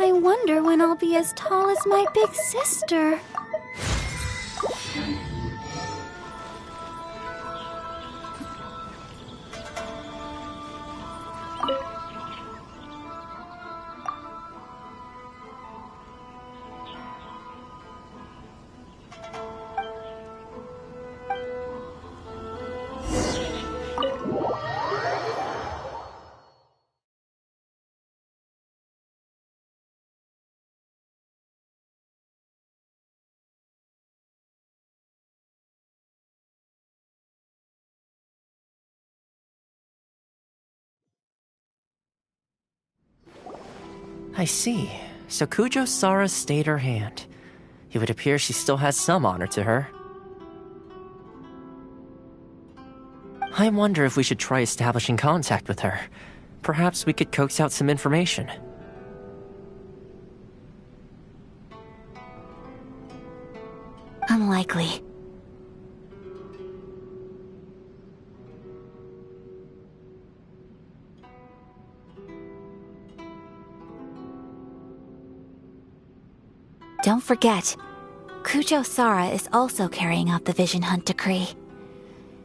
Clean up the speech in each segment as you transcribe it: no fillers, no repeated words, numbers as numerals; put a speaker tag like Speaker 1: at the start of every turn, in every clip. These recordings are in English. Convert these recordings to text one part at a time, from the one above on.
Speaker 1: I wonder when I'll be as tall as my big sister.
Speaker 2: I see. So Kujo-Sara stayed her hand. It would appear she still has some honor to her. I wonder if we should try establishing contact with her. Perhaps we could coax out some information.
Speaker 1: Unlikely. Don't forget, Kujo-Sara is also carrying out the Vision Hunt decree.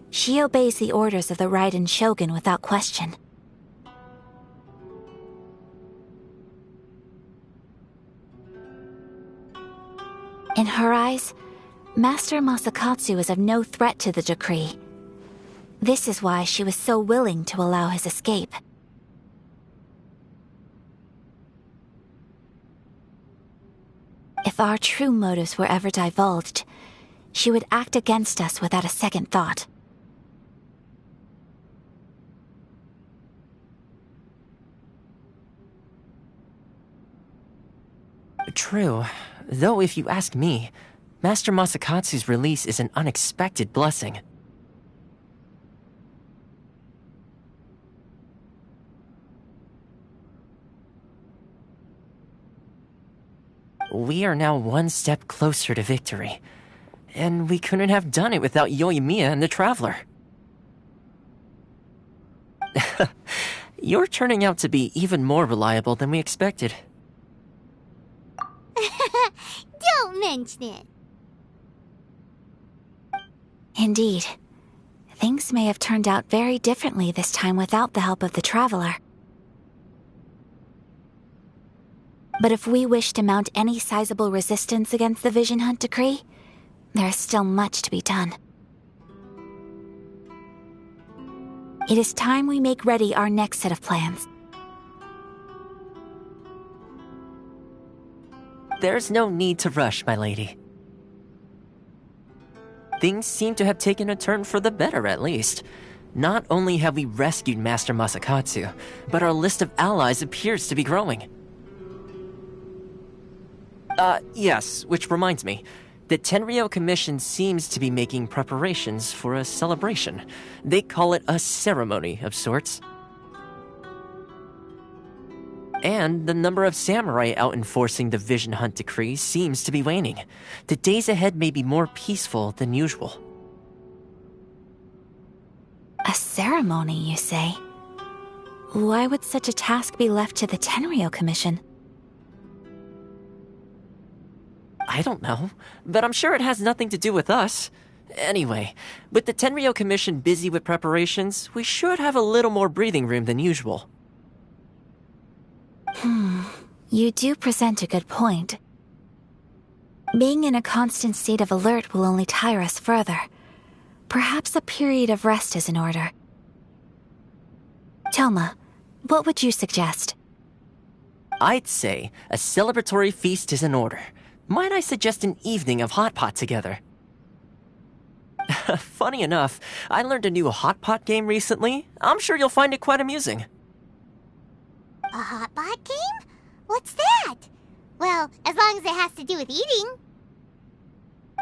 Speaker 1: She obeys the orders of the Raiden Shogun without question. In her eyes, Master Masakatsu is of no threat to the decree. This is why she was so willing to allow his escape. If our true motives were ever divulged, she would act against us without a second thought.
Speaker 2: True, though if you ask me, Master Masakatsu's release is an unexpected blessing. We are now one step closer to victory, and we couldn't have done it without Yoimiya and the Traveler. You're turning out to be even more reliable than we expected.
Speaker 3: Don't mention it.
Speaker 1: Indeed. Things may have turned out very differently this time without the help of the Traveler. But if we wish to mount any sizable resistance against the Vision Hunt decree, there is still much to be done. It is time we make ready our next set of plans.
Speaker 2: There's no need to rush, my lady. Things seem to have taken a turn for the better, at least. Not only have we rescued Master Masakatsu, but our list of allies appears to be growing. Yes, which reminds me. The Tenryou Commission seems to be making preparations for a celebration. They call it a ceremony of sorts. And the number of samurai out enforcing the Vision Hunt decree seems to be waning. The days ahead may be more peaceful than usual.
Speaker 1: A ceremony, you say? Why would such a task be left to the Tenryou Commission?
Speaker 2: I don't know, but I'm sure it has nothing to do with us. Anyway, with the Tenryou Commission busy with preparations, we should have a little more breathing room than usual.
Speaker 1: You do present a good point. Being in a constant state of alert will only tire us further. Perhaps a period of rest is in order. Toma, what would you suggest?
Speaker 2: I'd say a celebratory feast is in order. Might I suggest an evening of hot pot together? Funny enough, I learned a new hot pot game recently. I'm sure you'll find it quite amusing.
Speaker 3: A hot pot game? What's that? Well, as long as it has to do with eating.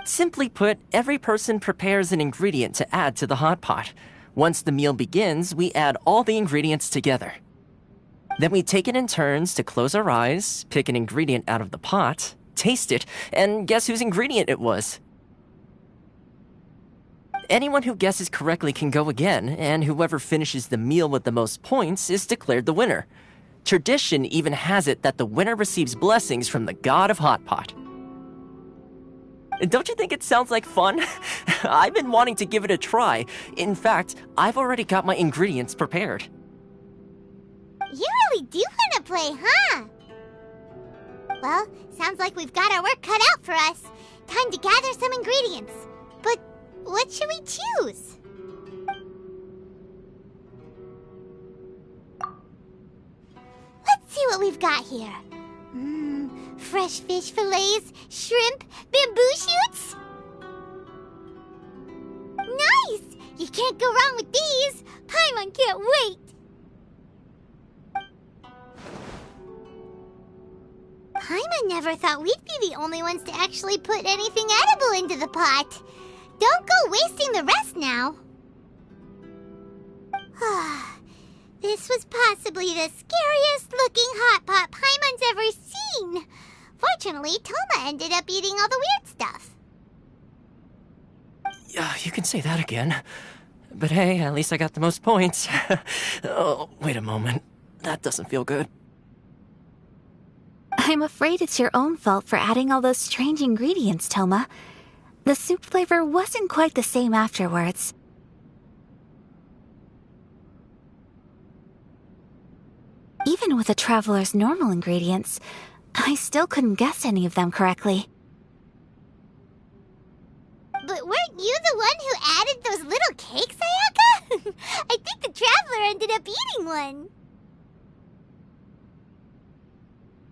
Speaker 2: Simply put, every person prepares an ingredient to add to the hot pot. Once the meal begins, we add all the ingredients together. Then we take it in turns to close our eyes, pick an ingredient out of the pot, taste it, and guess whose ingredient it was. Anyone who guesses correctly can go again, and whoever finishes the meal with the most points is declared the winner. Tradition even has it that the winner receives blessings from the god of hot pot. Don't you think it sounds like fun? I've been wanting to give it a try. In fact, I've already got my ingredients prepared.
Speaker 3: You really do want to play, huh? Well, sounds like we've got our work cut out for us. Time to gather some ingredients. But what should we choose? Let's see what we've got here. Fresh fish fillets, shrimp, bamboo shoots. Nice! You can't go wrong with these. Paimon can't wait. Paimon never thought we'd be the only ones to actually put anything edible into the pot. Don't go wasting the rest now. This was possibly the scariest looking hot pot Paimon's ever seen. Fortunately, Toma ended up eating all the weird stuff.
Speaker 2: You can say that again. But hey, at least I got the most points. Oh, wait a moment. That doesn't feel good.
Speaker 1: I'm afraid it's your own fault for adding all those strange ingredients, Toma. The soup flavor wasn't quite the same afterwards. Even with a traveler's normal ingredients, I still couldn't guess any of them correctly.
Speaker 3: But weren't you the one who added those little cakes, Ayaka? I think the traveler ended up eating one.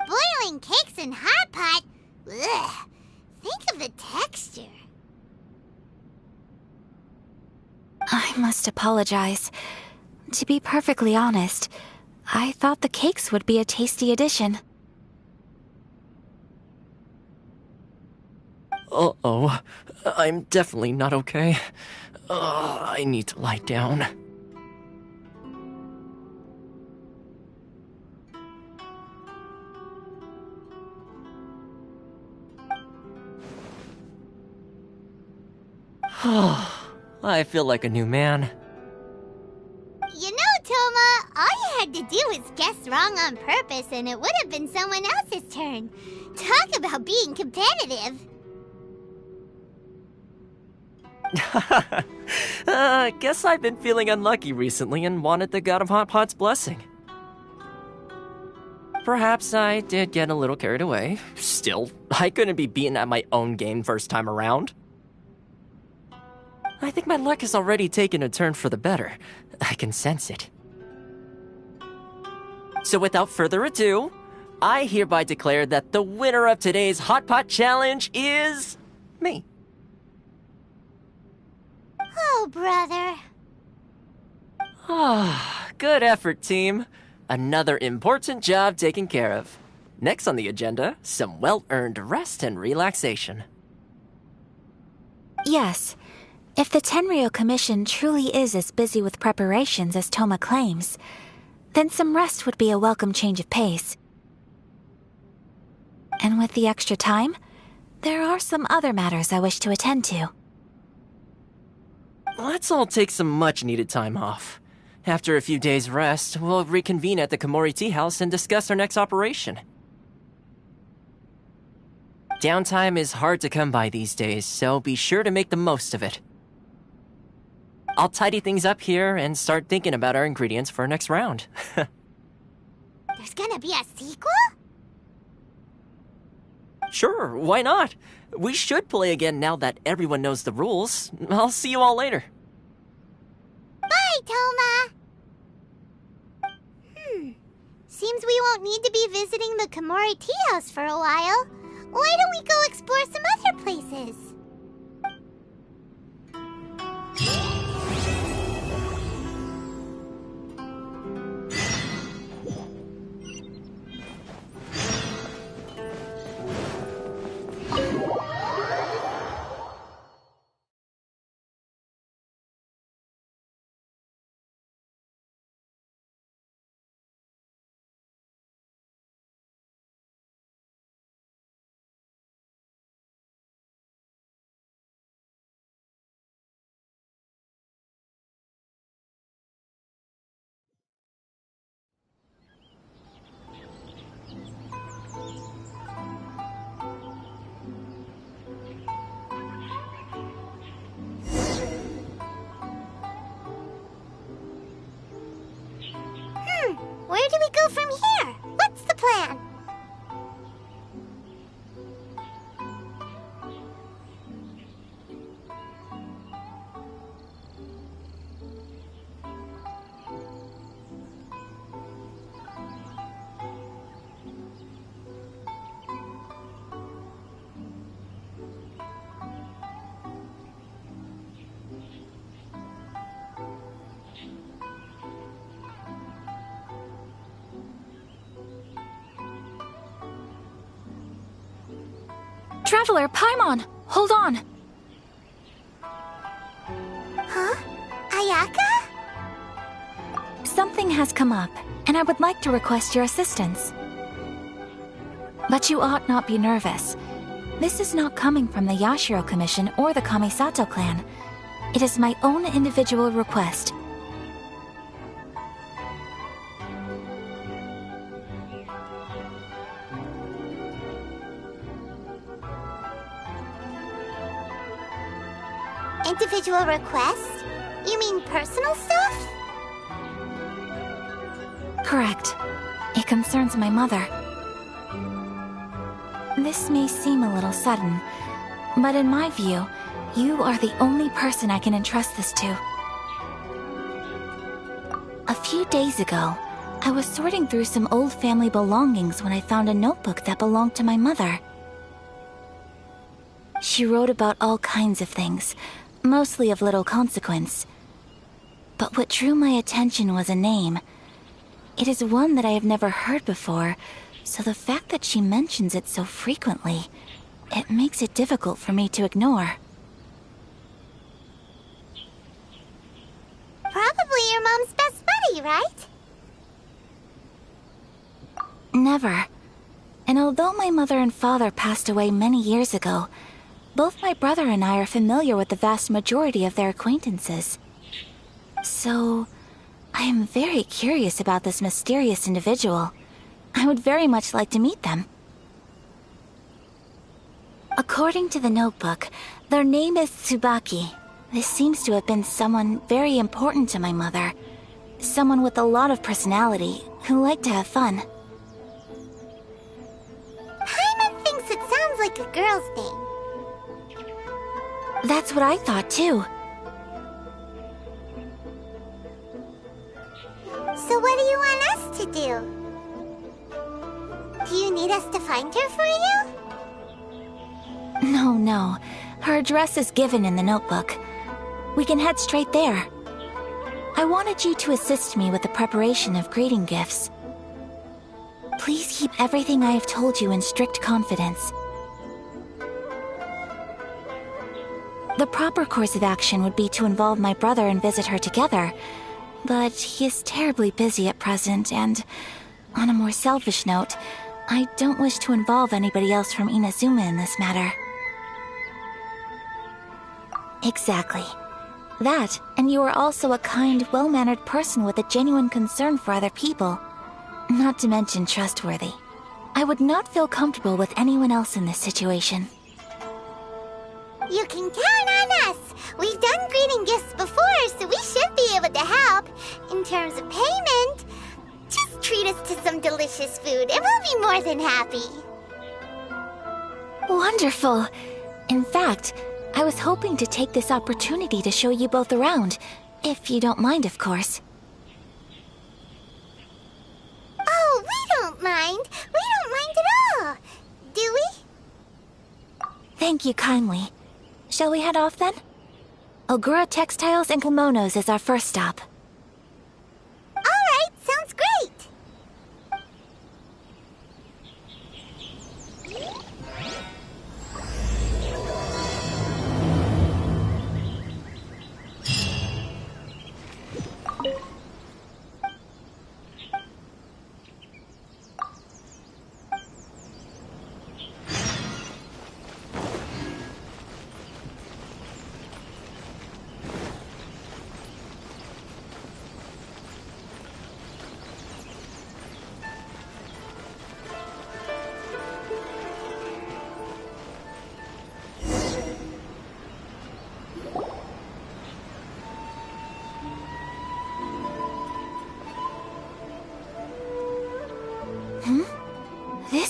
Speaker 3: Boiling cakes in hot pot? Ugh. Think of the texture.
Speaker 1: I must apologize. To be perfectly honest, I thought the cakes would be a tasty addition.
Speaker 2: Uh-oh. I'm definitely not okay. I need to lie down. I feel like a new man.
Speaker 3: You know, Toma, all you had to do was guess wrong on purpose and it would have been someone else's turn. Talk about being competitive.
Speaker 2: Guess I've been feeling unlucky recently and wanted the god of hot pot's blessing. Perhaps I did get a little carried away. Still, I couldn't be beaten at my own game first time around. I think my luck has already taken a turn for the better. I can sense it. So without further ado, I hereby declare that the winner of today's Hot Pot Challenge is... me.
Speaker 3: Oh, brother.
Speaker 2: Good effort, team. Another important job taken care of. Next on the agenda, some well-earned rest and relaxation.
Speaker 1: Yes. If the Tenryou Commission truly is as busy with preparations as Toma claims, then some rest would be a welcome change of pace. And with the extra time, there are some other matters I wish to attend to.
Speaker 2: Let's all take some much-needed time off. After a few days' rest, we'll reconvene at the Komori Tea House and discuss our next operation. Downtime is hard to come by these days, so be sure to make the most of it. I'll tidy things up here and start thinking about our ingredients for our next round.
Speaker 3: There's gonna be a sequel?
Speaker 2: Sure, why not? We should play again now that everyone knows the rules. I'll see you all later.
Speaker 3: Bye, Toma! Seems we won't need to be visiting the Komori Tea House for a while. Why don't we go explore some other places? Where do we go from here? What's the plan?
Speaker 1: Traveler, Paimon, hold on!
Speaker 3: Huh? Ayaka?
Speaker 1: Something has come up, and I would like to request your assistance. But you ought not be nervous. This is not coming from the Yashiro Commission or the Kamisato clan. It is my own individual request.
Speaker 3: Individual request? You mean personal stuff?
Speaker 1: Correct. It concerns my mother. This may seem a little sudden, but in my view, you are the only person I can entrust this to. A few days ago, I was sorting through some old family belongings when I found a notebook that belonged to my mother. She wrote about all kinds of things, mostly of little consequence. But what drew my attention was a name. It is one that I have never heard before, so the fact that she mentions it so frequently, it makes it difficult for me to ignore.
Speaker 3: Probably your mom's best buddy, right?
Speaker 1: Never. And although my mother and father passed away many years ago, both my brother and I are familiar with the vast majority of their acquaintances. So, I am very curious about this mysterious individual. I would very much like to meet them. According to the notebook, their name is Tsubaki. This seems to have been someone very important to my mother. Someone with a lot of personality, who liked to have fun.
Speaker 3: Paimon thinks it sounds like a girl's name.
Speaker 1: That's what I thought too.
Speaker 3: So what do you want us to do? Do you need us to find her for you?
Speaker 1: No. Her address is given in the notebook. We can head straight there. I wanted you to assist me with the preparation of greeting gifts. Please keep everything I have told you in strict confidence. The proper course of action would be to involve my brother and visit her together, but he is terribly busy at present, and on a more selfish note, I don't wish to involve anybody else from Inazuma in this matter. Exactly. That, and you are also a kind, well-mannered person with a genuine concern for other people. Not to mention trustworthy. I would not feel comfortable with anyone else in this situation.
Speaker 3: You can count on us! We've done greeting gifts before, so we should be able to help. In terms of payment, just treat us to some delicious food and we'll be more than happy.
Speaker 1: Wonderful! In fact, I was hoping to take this opportunity to show you both around, if you don't mind, of course.
Speaker 3: Oh, we don't mind. We don't mind at all. Do we?
Speaker 1: Thank you kindly. Shall we head off then? Ogura Textiles and Kimonos is our first stop.
Speaker 3: All right, sounds great.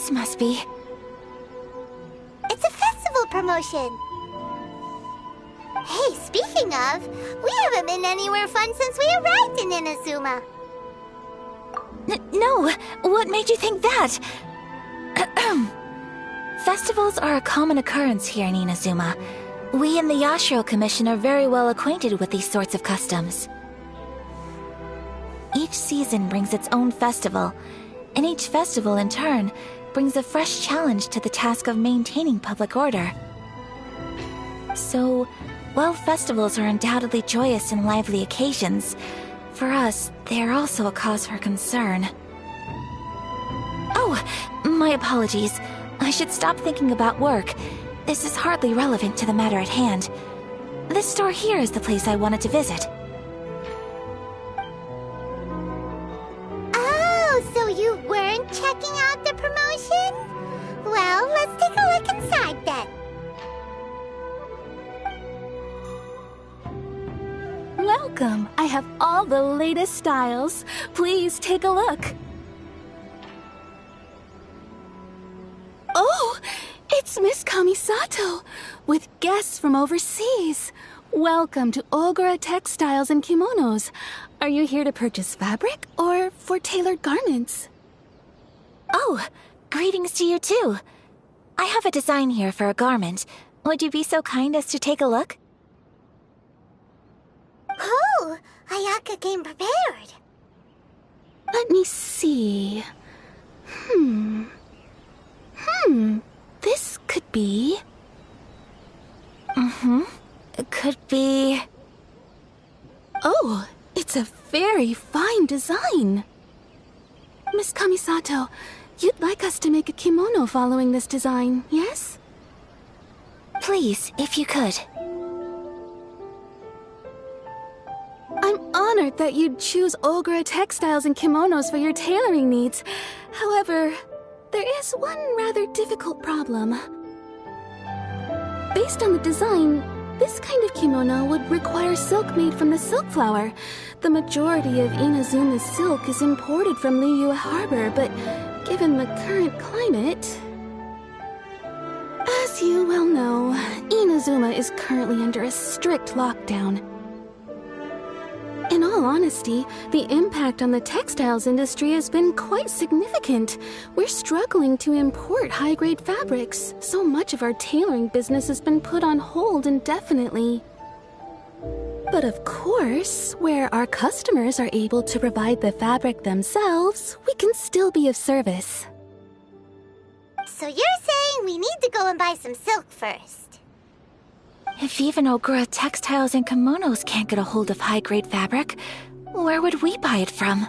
Speaker 1: this must be.
Speaker 3: It's a festival promotion. Hey, speaking of, we haven't been anywhere fun since we arrived in Inazuma.
Speaker 1: No, what made you think that? Festivals are a common occurrence here in Inazuma. We in the Yashiro Commission are very well acquainted with these sorts of customs. Each season brings its own festival, and each festival in turn brings a fresh challenge to the task of maintaining public order. So, while festivals are undoubtedly joyous and lively occasions, for us, they are also a cause for concern. Oh, my apologies. I should stop thinking about work. This is hardly relevant to the matter at hand. This store here is the place I wanted to visit.
Speaker 3: Oh, so you weren't checking out the promotion? Well, let's take a look inside then.
Speaker 4: Welcome! I have all the latest styles. Please take a look. Oh! It's Miss Kamisato, with guests from overseas. Welcome to Ogura Textiles and Kimonos. Are you here to purchase fabric or for tailored garments?
Speaker 1: Oh, greetings to you too. I have a design here for a garment. Would you be so kind as to take a look?
Speaker 3: Oh, Ayaka came prepared.
Speaker 4: Let me see. This could be...
Speaker 1: It could be...
Speaker 4: Oh, it's a very fine design. Miss Kamisato, you'd like us to make a kimono following this design, yes?
Speaker 1: Please, if you could.
Speaker 4: I'm honored that you'd choose Ogura Textiles and Kimonos for your tailoring needs. However, there is one rather difficult problem. Based on the design, this kind of kimono would require silk made from the silk flower. The majority of Inazuma's silk is imported from Liyue Harbor, but given the current climate... As you well know, Inazuma is currently under a strict lockdown. In all honesty, the impact on the textiles industry has been quite significant. We're struggling to import high-grade fabrics. So much of our tailoring business has been put on hold indefinitely. But of course, where our customers are able to provide the fabric themselves, we can still be of service.
Speaker 3: So you're saying we need to go and buy some silk first?
Speaker 1: If even Ogura Textiles and Kimonos can't get a hold of high-grade fabric, where would we buy it from?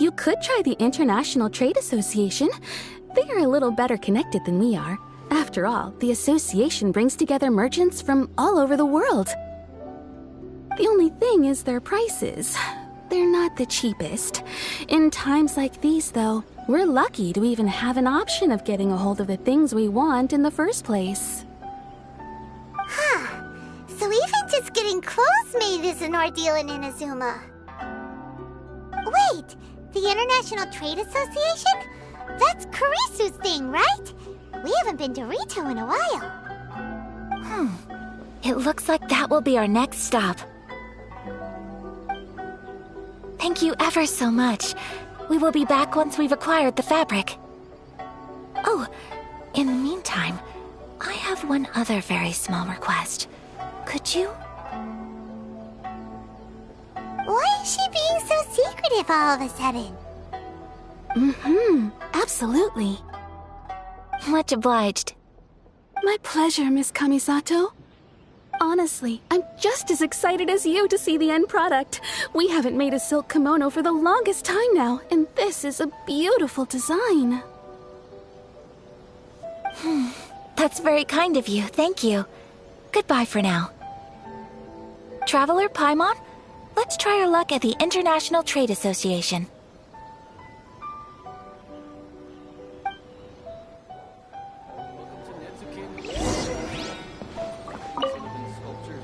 Speaker 4: You could try the International Trade Association. They are a little better connected than we are. After all, the association brings together merchants from all over the world. The only thing is their prices. They're not the cheapest. In times like these, though, we're lucky to even have an option of getting a hold of the things we want in the first place.
Speaker 3: Huh. So even just getting clothes made is an ordeal in Inazuma. Wait, the International Trade Association? That's Kurisu's thing, right? We haven't been to Rito in a while.
Speaker 1: It looks like that will be our next stop. Thank you ever so much. We will be back once we've acquired the fabric. Oh, in the meantime, I have one other very small request. Could you?
Speaker 3: Why is she being so secretive all of a sudden?
Speaker 4: Absolutely.
Speaker 1: Much obliged.
Speaker 4: My pleasure, Miss Kamisato. Honestly, I'm just as excited as you to see the end product. We haven't made a silk kimono for the longest time now, and this is a beautiful design.
Speaker 1: That's very kind of you, thank you. Goodbye for now. Traveler Paimon, let's try our luck at the International Trade Association.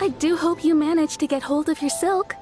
Speaker 4: I do hope you managed to get hold of your silk.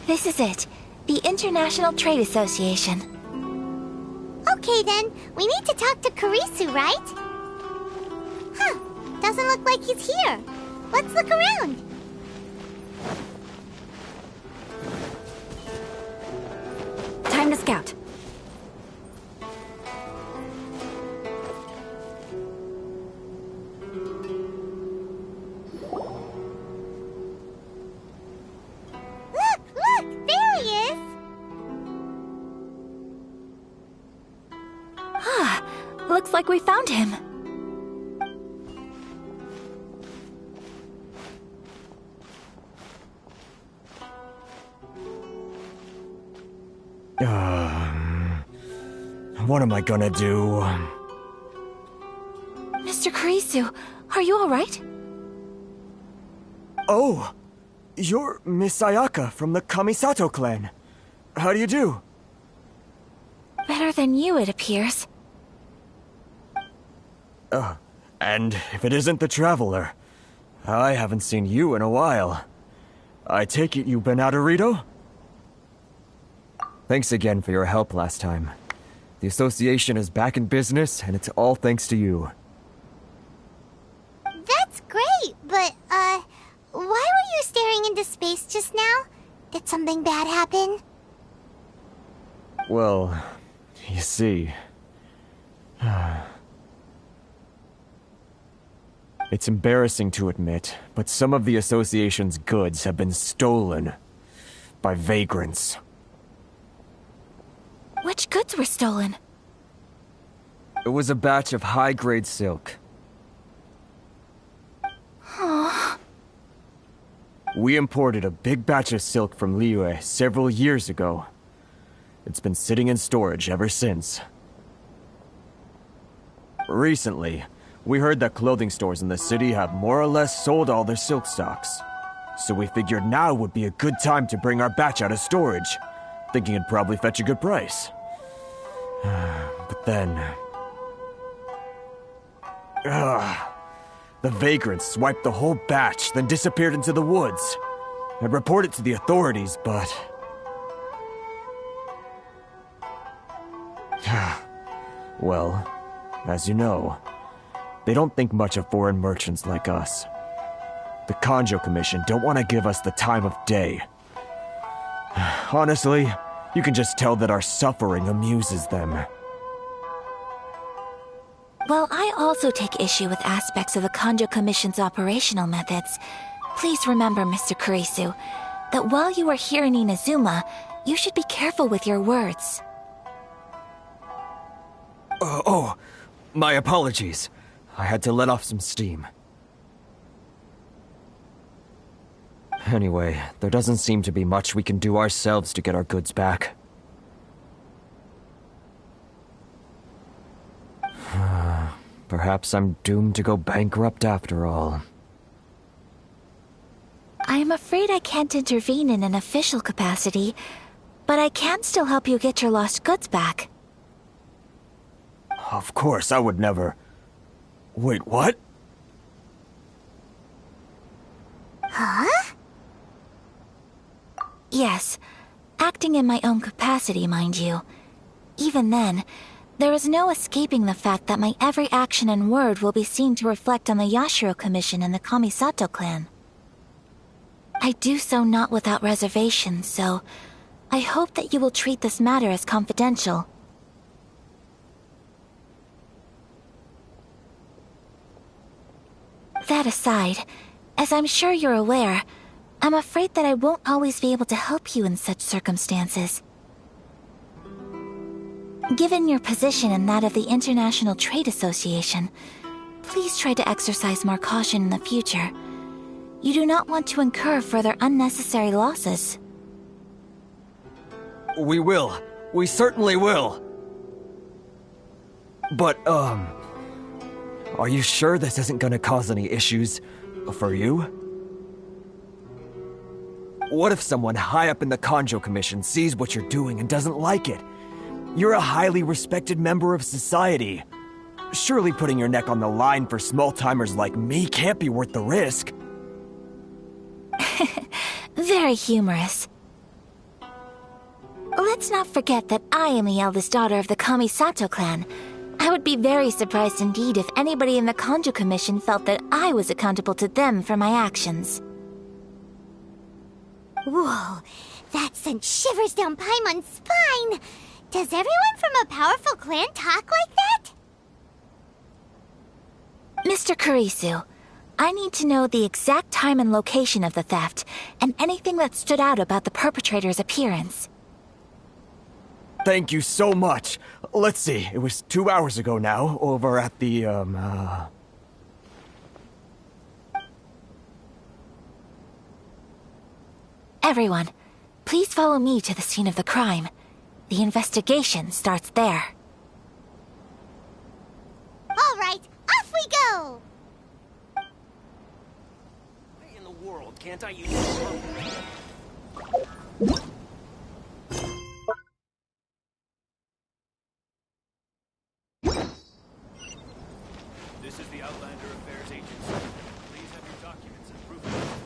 Speaker 1: This is it. The International Trade Association.
Speaker 3: Okay then, we need to talk to Kurisu, right? Huh, doesn't look like he's here. Let's look around.
Speaker 1: Time to scout.
Speaker 3: Look, there he is.
Speaker 1: Looks like we found him.
Speaker 5: What am I gonna do?
Speaker 1: Mr. Kurisu, are you alright?
Speaker 5: Oh! You're Miss Sayaka from the Kamisato clan. How do you do?
Speaker 1: Better than you, it appears.
Speaker 5: And if it isn't the Traveler, I haven't seen you in a while. I take it you've been out of Rito? Thanks again for your help last time. The association is back in business, and it's all thanks to you.
Speaker 3: That's great, but, why were you staring into space just now? Did something bad happen?
Speaker 5: Well, you see... It's embarrassing to admit, but some of the association's goods have been stolen by vagrants.
Speaker 1: Which goods were stolen?
Speaker 5: It was a batch of high-grade silk. We imported a big batch of silk from Liyue several years ago. It's been sitting in storage ever since. Recently, we heard that clothing stores in the city have more or less sold all their silk stocks. So we figured now would be a good time to bring our batch out of storage, thinking it'd probably fetch a good price. But then... the vagrants swiped the whole batch, then disappeared into the woods. I'd report it to the authorities, but... Well, as you know, they don't think much of foreign merchants like us. The Kanjo Commission don't want to give us the time of day. Honestly, you can just tell that our suffering amuses them.
Speaker 1: While I also take issue with aspects of the Kanjo Commission's operational methods, please remember, Mr. Kurisu, that while you are here in Inazuma, you should be careful with your words.
Speaker 5: My apologies. I had to let off some steam. Anyway, there doesn't seem to be much we can do ourselves to get our goods back. Perhaps I'm doomed to go bankrupt after all.
Speaker 1: I'm afraid I can't intervene in an official capacity, but I can still help you get your lost goods back.
Speaker 5: Of course, I would never... Wait, what?
Speaker 3: Huh?
Speaker 1: Yes, acting in my own capacity, mind you. Even then, there is no escaping the fact that my every action and word will be seen to reflect on the Yashiro Commission and the Kamisato clan. I do so not without reservation, so I hope that you will treat this matter as confidential. That aside, as I'm sure you're aware, I'm afraid that I won't always be able to help you in such circumstances. Given your position and that of the International Trade Association, please try to exercise more caution in the future. You do not want to incur further unnecessary losses.
Speaker 5: We will. We certainly will. But, are you sure this isn't gonna cause any issues for you? What if someone high up in the Kanjo Commission sees what you're doing and doesn't like it? You're a highly respected member of society. Surely putting your neck on the line for small-timers like me can't be worth the risk.
Speaker 1: Very humorous. Let's not forget that I am the eldest daughter of the Kamisato clan. I would be very surprised indeed if anybody in the Kanju Commission felt that I was accountable to them for my actions.
Speaker 3: Whoa, that sent shivers down Paimon's spine! Does everyone from a powerful clan talk like that?
Speaker 1: Mr. Kurisu, I need to know the exact time and location of the theft, and anything that stood out about the perpetrator's appearance.
Speaker 5: Thank you so much. Let's see, it was 2 hours ago now, over at the,
Speaker 1: Everyone, please follow me to the scene of the crime. The investigation starts there.
Speaker 3: All right, off we go!
Speaker 2: Why in the world can't I use the
Speaker 6: This is the Outlander Affairs Agency. Please have your documents and proof of identity.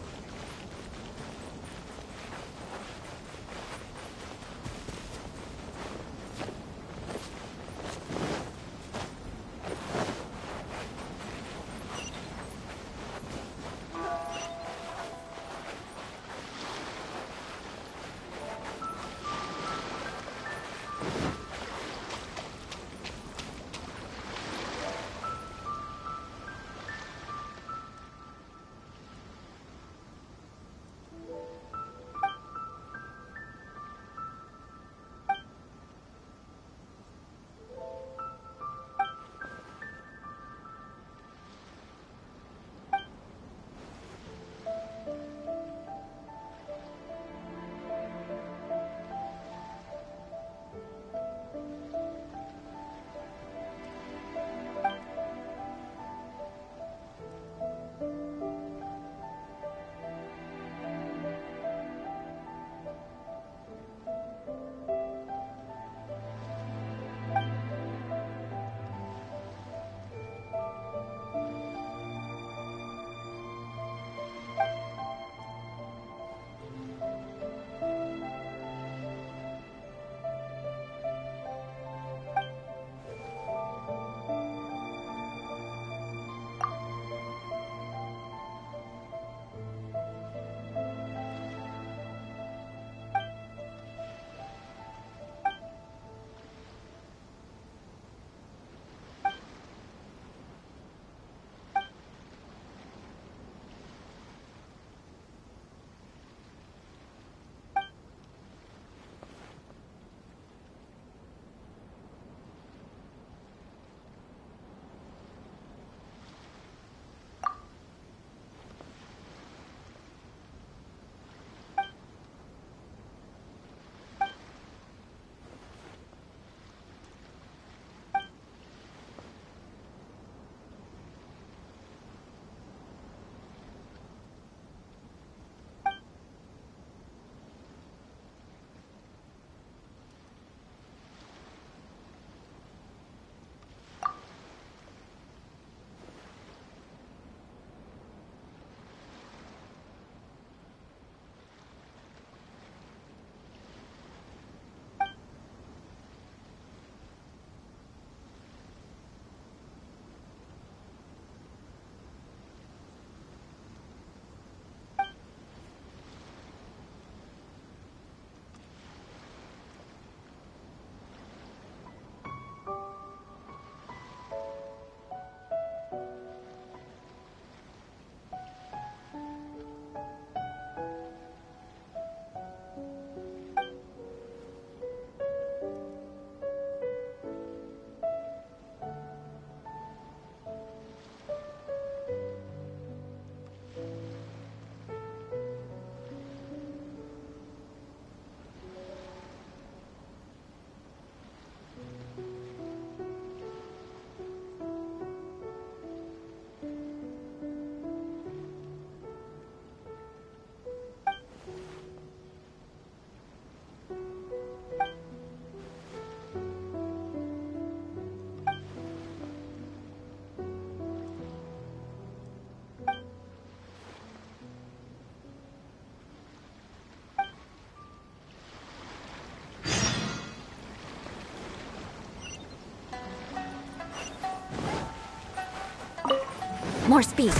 Speaker 4: More speed.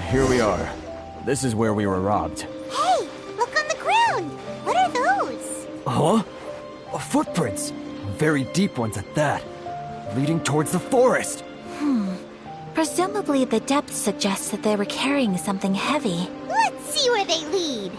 Speaker 5: Here we are. This is where we were robbed.
Speaker 3: Hey, look on the ground! What are those?
Speaker 7: Huh? Footprints. Very deep ones at that. Leading towards the forest.
Speaker 1: Presumably the depth suggests that they were carrying something heavy.
Speaker 3: Let's see where they lead.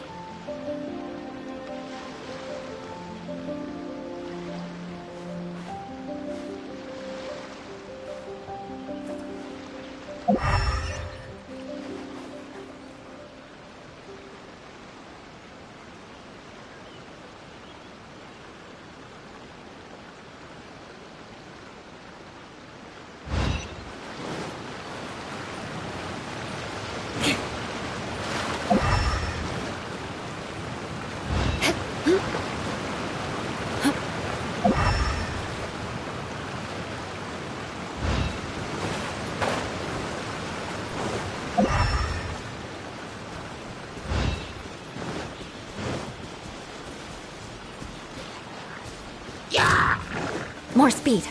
Speaker 1: More speed.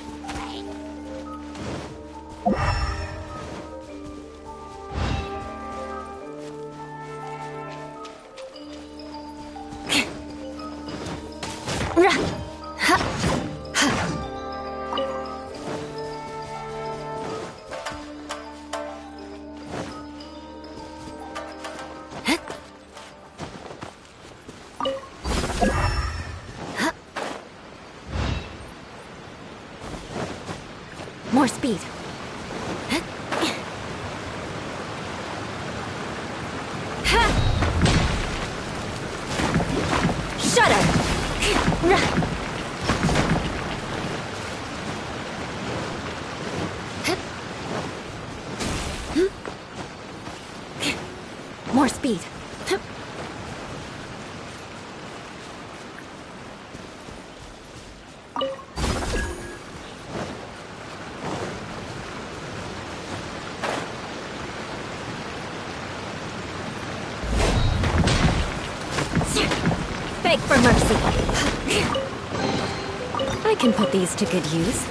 Speaker 1: More speed. Shudder! More speed. Beg for mercy. I can put these to good use.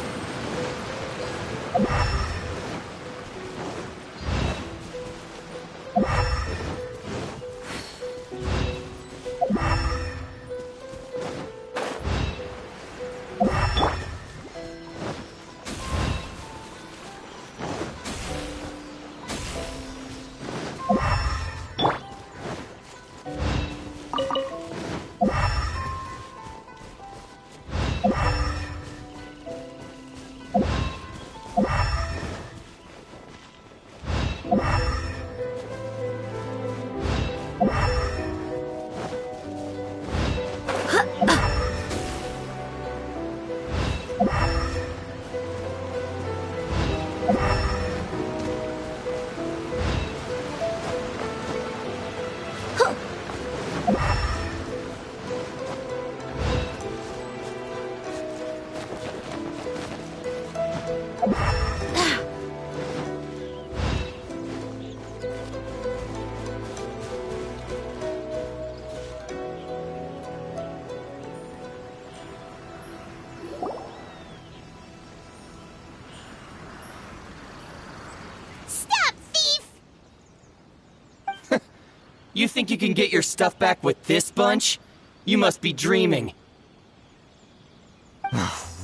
Speaker 2: You think you can get your stuff back with this bunch? You must be dreaming.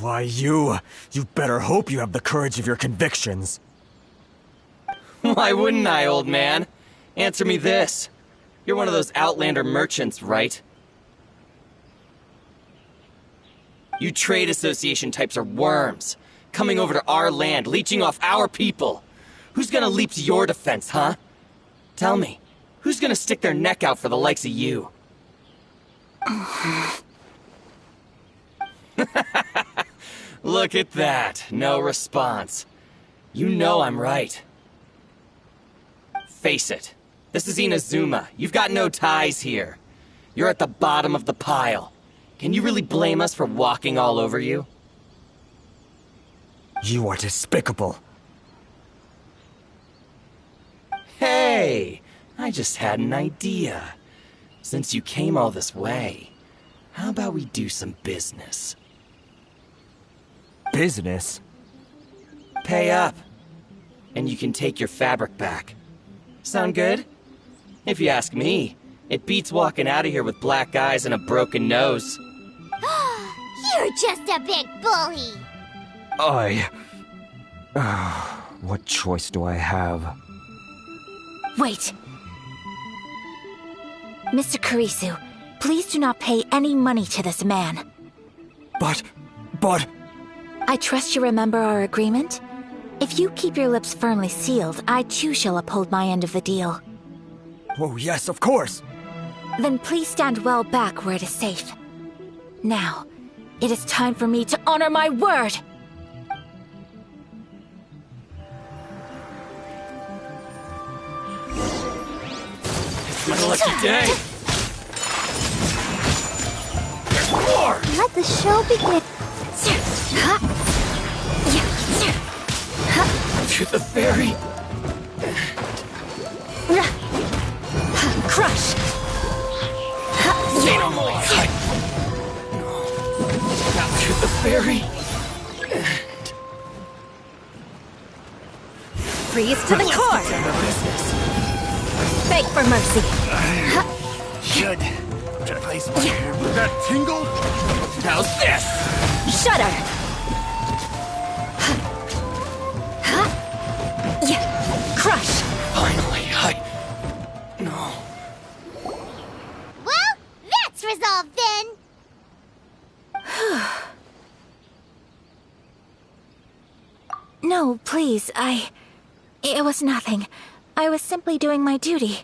Speaker 5: Why, you better hope you have the courage of your convictions.
Speaker 2: Why wouldn't I, old man? Answer me this. You're one of those Outlander merchants, right? You trade association types are worms, coming over to our land, leeching off our people. Who's gonna leap to your defense, huh? Tell me, who's gonna stick their neck out for the likes of you? Look at that, no response. You know I'm right. Face it, this is Inazuma. You've got no ties here. You're at the bottom of the pile. Can you really blame us for walking all over you?
Speaker 5: You are despicable.
Speaker 2: Hey, I just had an idea. Since you came all this way, how about we do some business?
Speaker 5: Business?
Speaker 2: Pay up, and you can take your fabric back. Sound good? If you ask me, it beats walking out of here with black eyes and a broken nose.
Speaker 3: You're just a big bully!
Speaker 5: What choice do I have?
Speaker 1: Wait! Mr. Kurisu, please do not pay any money to this man.
Speaker 5: But...
Speaker 1: I trust you remember our agreement? If you keep your lips firmly sealed, I too shall uphold my end of the deal.
Speaker 5: Oh, yes, of course!
Speaker 1: Then please stand well back where it is safe. Now, it is time for me to honor my word!
Speaker 2: It's my lucky day! There's more!
Speaker 3: Let the show begin.
Speaker 2: To the very...
Speaker 1: Crush!
Speaker 2: Say no more! Now to the very...
Speaker 1: Freeze to the core! Beg for mercy!
Speaker 6: Should place my hand with that tingle?
Speaker 2: How's this?
Speaker 1: Shudder! Crush!
Speaker 2: Finally, No.
Speaker 3: Well, that's resolved then!
Speaker 1: No, please, It was nothing. I was simply doing my duty.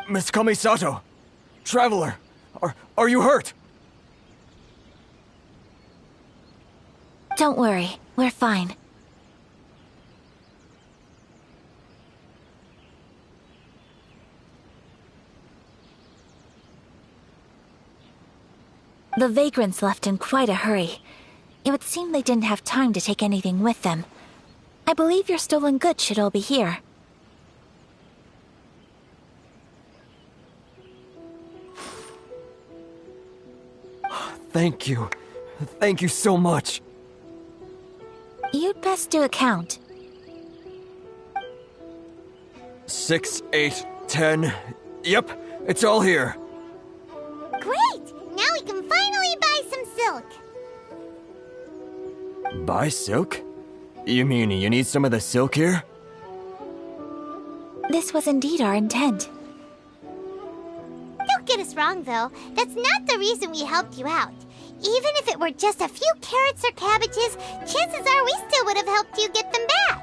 Speaker 5: Miss Kamisato! Traveler! Are you hurt?
Speaker 1: Don't worry, we're fine. The vagrants left in quite a hurry. It would seem they didn't have time to take anything with them. I believe your stolen goods should all be here.
Speaker 7: Thank you. Thank you so much.
Speaker 1: You'd best do a count.
Speaker 5: 6, 8, 10. Yep, it's all here.
Speaker 3: Great! Now we can finally buy some silk.
Speaker 5: Buy silk? You mean you need some of the silk here?
Speaker 1: This was indeed our intent.
Speaker 3: Don't get us wrong, though. That's not the reason we helped you out. Even if it were just a few carrots or cabbages, chances are we still would have helped you get them back.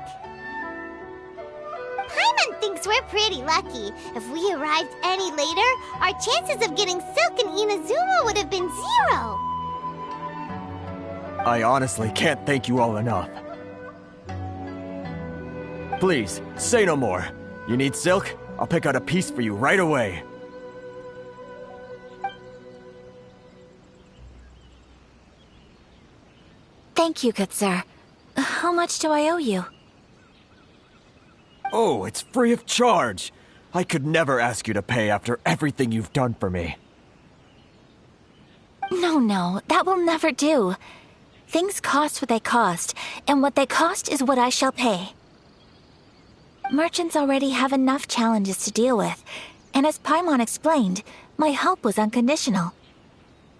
Speaker 3: Paimon thinks we're pretty lucky. If we arrived any later, our chances of getting silk in Inazuma would have been 0.
Speaker 5: I honestly can't thank you all enough. Please, say no more. You need silk? I'll pick out a piece for you right away.
Speaker 1: Thank you, good sir. How much do I owe you?
Speaker 5: Oh, it's free of charge. I could never ask you to pay after everything you've done for me.
Speaker 1: No, that will never do. Things cost what they cost, and what they cost is what I shall pay. Merchants already have enough challenges to deal with, and as Paimon explained, my help was unconditional.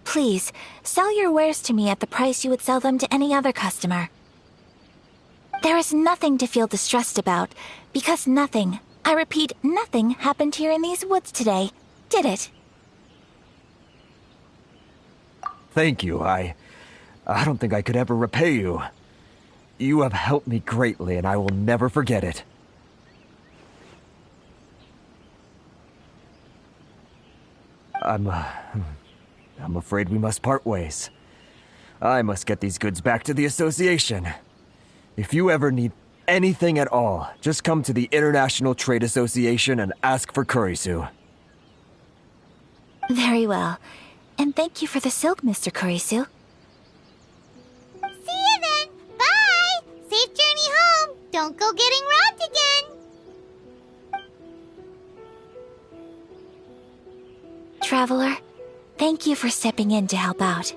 Speaker 1: Please, sell your wares to me at the price you would sell them to any other customer. There is nothing to feel distressed about, because nothing, I repeat, nothing happened here in these woods today, did it?
Speaker 5: Thank you. I don't think I could ever repay you. You have helped me greatly, and I will never forget it. I'm afraid we must part ways. I must get these goods back to the association. If you ever need anything at all, just come to the International Trade Association and ask for Kurisu.
Speaker 1: Very well. And thank you for the silk, Mr. Kurisu.
Speaker 3: See you then! Bye! Safe journey home! Don't go getting robbed again!
Speaker 1: Traveler, thank you for stepping in to help out.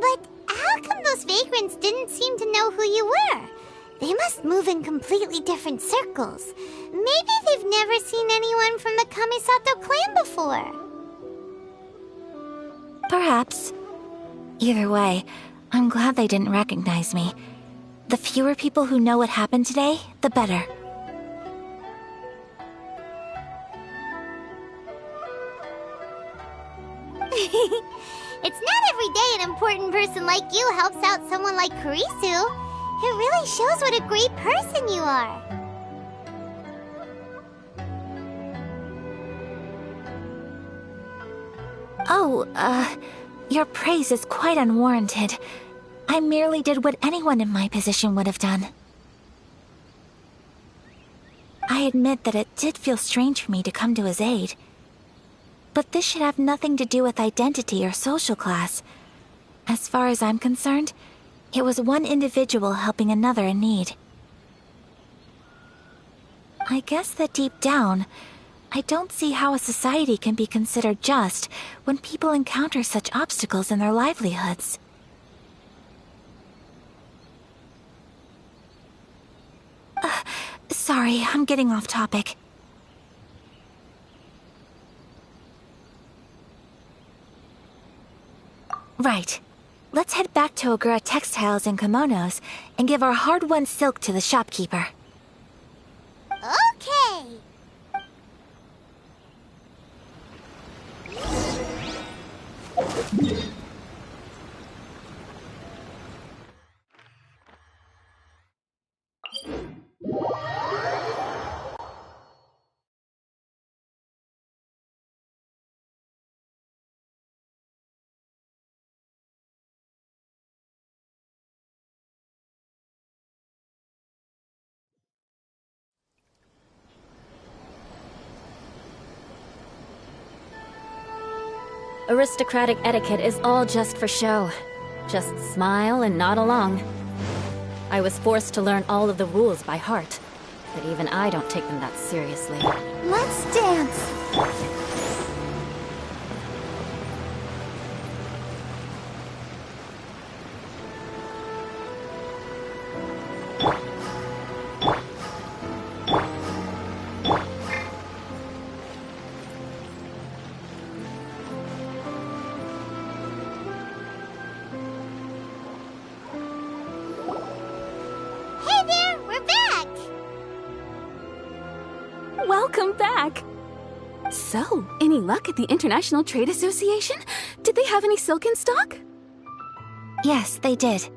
Speaker 3: But how come those vagrants didn't seem to know who you were? They must move in completely different circles. Maybe they've never seen anyone from the Kamisato clan before.
Speaker 1: Perhaps. Either way, I'm glad they didn't recognize me. The fewer people who know what happened today, the better.
Speaker 3: It's not every day an important person like you helps out someone like Kurisu. It really shows what a great person you are.
Speaker 1: Oh, your praise is quite unwarranted. I merely did what anyone in my position would have done. I admit that it did feel strange for me to come to his aid. But this should have nothing to do with identity or social class. As far as I'm concerned, it was one individual helping another in need. I guess that deep down, I don't see how a society can be considered just when people encounter such obstacles in their livelihoods. Sorry, I'm getting off topic. Right. Let's head back to Ogura Textiles and Kimonos and give our hard-won silk to the shopkeeper.
Speaker 3: Okay.
Speaker 8: Aristocratic etiquette is all just for show. Just smile and nod along. I was forced to learn all of the rules by heart, but even I don't take them that seriously.
Speaker 3: Let's dance!
Speaker 4: Welcome back! So, any luck at the International Trade Association? Did they have any silk in stock?
Speaker 1: Yes, they did.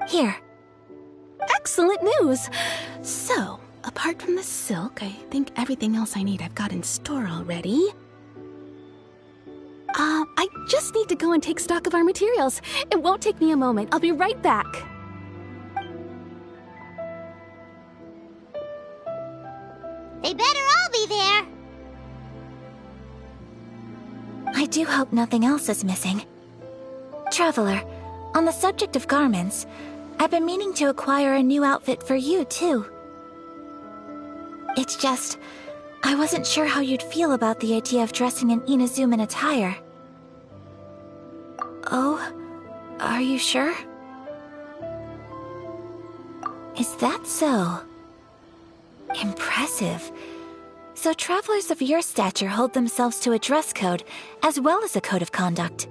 Speaker 1: Here.
Speaker 4: Excellent news! So, apart from the silk, I think everything else I need I've got in store already. I just need to go and take stock of our materials. It won't take me a moment. I'll be right back.
Speaker 3: They better all be there.
Speaker 1: I do hope nothing else is missing. Traveler, on the subject of garments, I've been meaning to acquire a new outfit for you, too. It's just, I wasn't sure how you'd feel about the idea of dressing in Inazuman attire. Oh, are you sure? Is that so? Impressive. So travelers of your stature hold themselves to a dress code, as well as a code of conduct.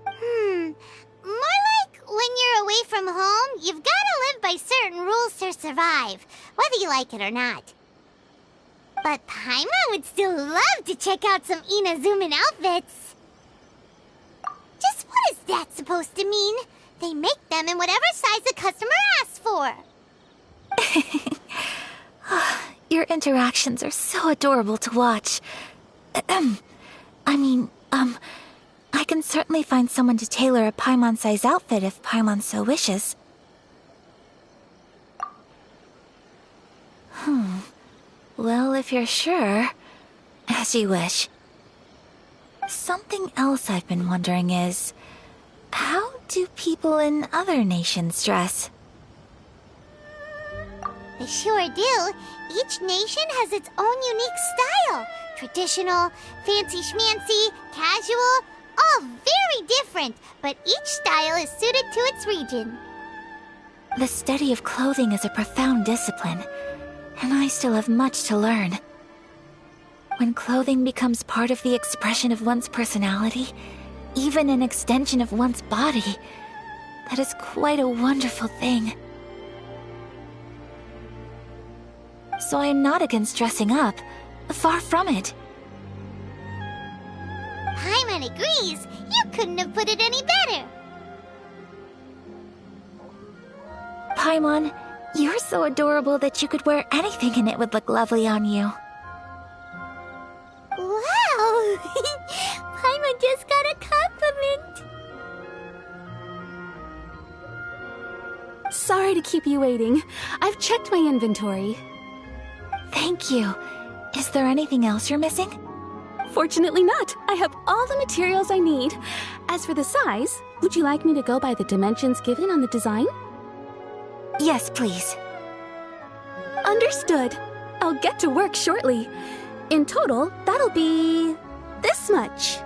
Speaker 3: More like when you're away from home, you've gotta live by certain rules to survive, whether you like it or not. But Paimon would still love to check out some Inazuman outfits. Just what is that supposed to mean? They make them in whatever size the customer asks for.
Speaker 1: Your interactions are so adorable to watch. I can certainly find someone to tailor a Paimon-size outfit if Paimon so wishes. Well, if you're sure, as you wish. Something else I've been wondering is, how do people in other nations dress?
Speaker 3: They sure do. Each nation has its own unique style. Traditional, fancy schmancy, casual, all very different, but each style is suited to its region.
Speaker 1: The study of clothing is a profound discipline, and I still have much to learn. When clothing becomes part of the expression of one's personality, even an extension of one's body, that is quite a wonderful thing. So I am not against dressing up. Far from it.
Speaker 3: Paimon agrees. You couldn't have put it any better.
Speaker 1: Paimon, you're so adorable that you could wear anything and it would look lovely on you.
Speaker 3: Wow! Paimon just got a compliment.
Speaker 4: Sorry to keep you waiting. I've checked my inventory.
Speaker 1: Thank you. Is there anything else you're missing?
Speaker 4: Fortunately not. I have all the materials I need. As for the size, would you like me to go by the dimensions given on the design?
Speaker 1: Yes, please.
Speaker 4: Understood. I'll get to work shortly. In total, that'll be this much.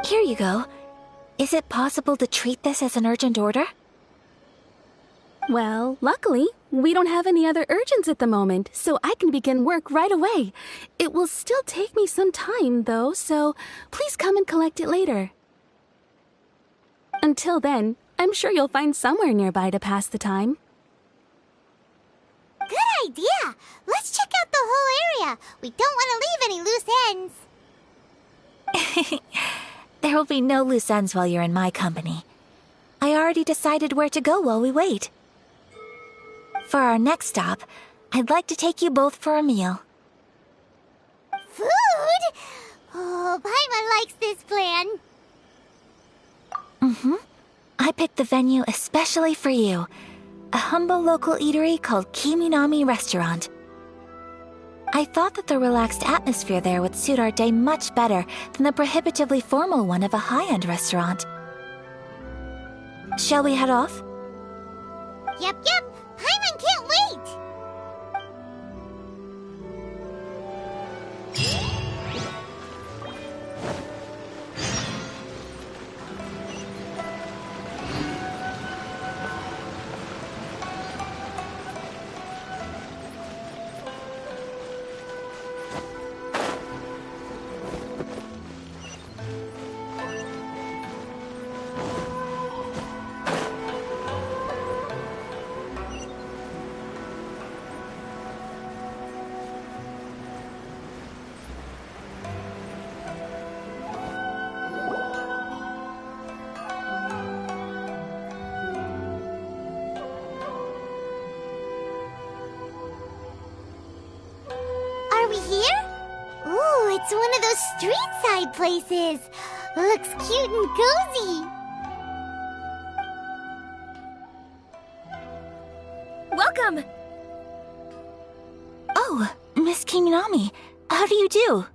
Speaker 1: Here you go. Is it possible to treat this as an urgent order?
Speaker 4: Well, luckily, we don't have any other urgents at the moment, so I can begin work right away. It will still take me some time, though, so please come and collect it later. Until then, I'm sure you'll find somewhere nearby to pass the time.
Speaker 3: Good idea! Let's check out the whole area. We don't want to leave any loose ends.
Speaker 1: There will be no loose ends while you're in my company. I already decided where to go while we wait. For our next stop, I'd like to take you both for a meal.
Speaker 3: Food? Oh, Paimon likes this plan.
Speaker 1: I picked the venue especially for you. A humble local eatery called Kiminami Restaurant. I thought that the relaxed atmosphere there would suit our day much better than the prohibitively formal one of a high-end restaurant. Shall we head off?
Speaker 3: Yep. Paimon can't wait! Are we here? Ooh, it's one of those street-side places. Looks cute and cozy.
Speaker 9: Welcome!
Speaker 1: Oh, Miss Kiminami, how do you do?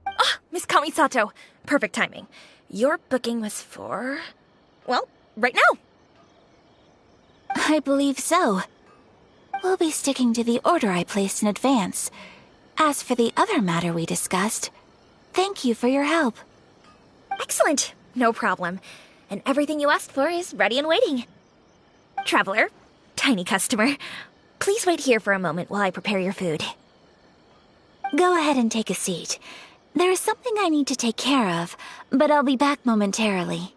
Speaker 9: Ah, Miss Kamisato. Perfect timing. Your booking was for... well, right now.
Speaker 1: I believe so. We'll be sticking to the order I placed in advance. As for the other matter we discussed, thank you for your help.
Speaker 9: Excellent. No problem. And everything you asked for is ready and waiting. Traveler, tiny customer, please wait here for a moment while I prepare your food.
Speaker 1: Go ahead and take a seat. There is something I need to take care of, but I'll be back momentarily.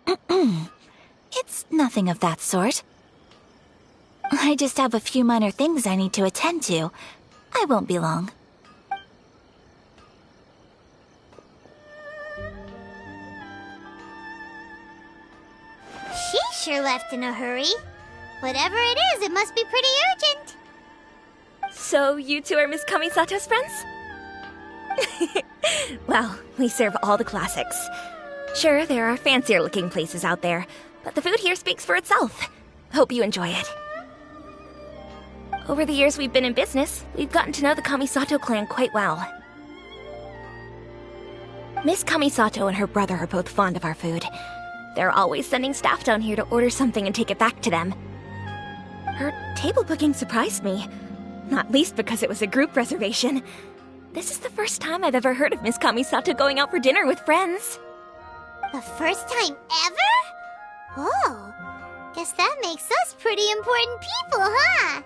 Speaker 1: It's nothing of that sort. I just have a few minor things I need to attend to. I won't be long.
Speaker 3: She sure left in a hurry. Whatever it is, it must be pretty urgent.
Speaker 9: So you two are Miss Kamisato's friends? Well, we serve all the classics. Sure, there are fancier looking places out there, but the food here speaks for itself. Hope you enjoy it. Over the years we've been in business, we've gotten to know the Kamisato clan quite well. Miss Kamisato and her brother are both fond of our food. They're always sending staff down here to order something and take it back to them. Her table booking surprised me, not least because it was a group reservation. This is the first time I've ever heard of Miss Kamisato going out for dinner with friends.
Speaker 3: The first time ever? Oh, guess that makes us pretty important people, huh?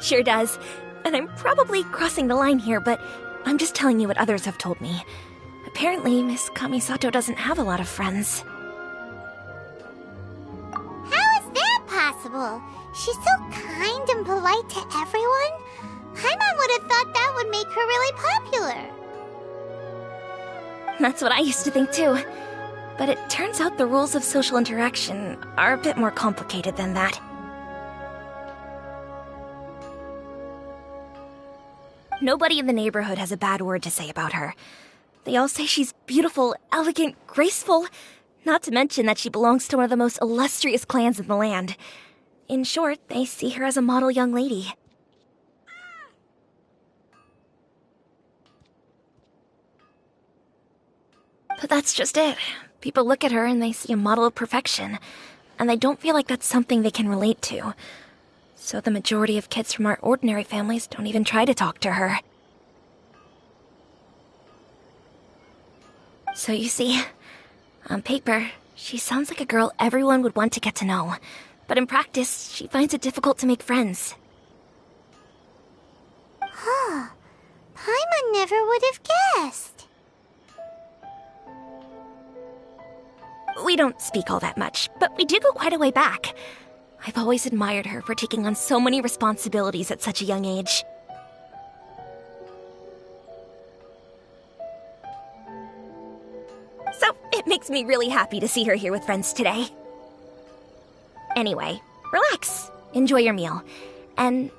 Speaker 9: Sure does. And I'm probably crossing the line here, but I'm just telling you what others have told me. Apparently, Miss Kamisato doesn't have a lot of friends.
Speaker 3: How is that possible? She's so kind and polite to everyone. Paimon would have thought that would make her really popular.
Speaker 9: That's what I used to think too. But it turns out the rules of social interaction are a bit more complicated than that. Nobody in the neighborhood has a bad word to say about her. They all say she's beautiful, elegant, graceful, not to mention that she belongs to one of the most illustrious clans in the land. In short, they see her as a model young lady. But that's just it. People look at her and they see a model of perfection, and they don't feel like that's something they can relate to. So the majority of kids from our ordinary families don't even try to talk to her. So you see, on paper, she sounds like a girl everyone would want to get to know. But in practice, she finds it difficult to make friends.
Speaker 3: Huh. Paimon never would have guessed.
Speaker 9: We don't speak all that much, but we do go quite a way back. I've always admired her for taking on so many responsibilities at such a young age. So, it makes me really happy to see her here with friends today. Anyway, relax, enjoy your meal, and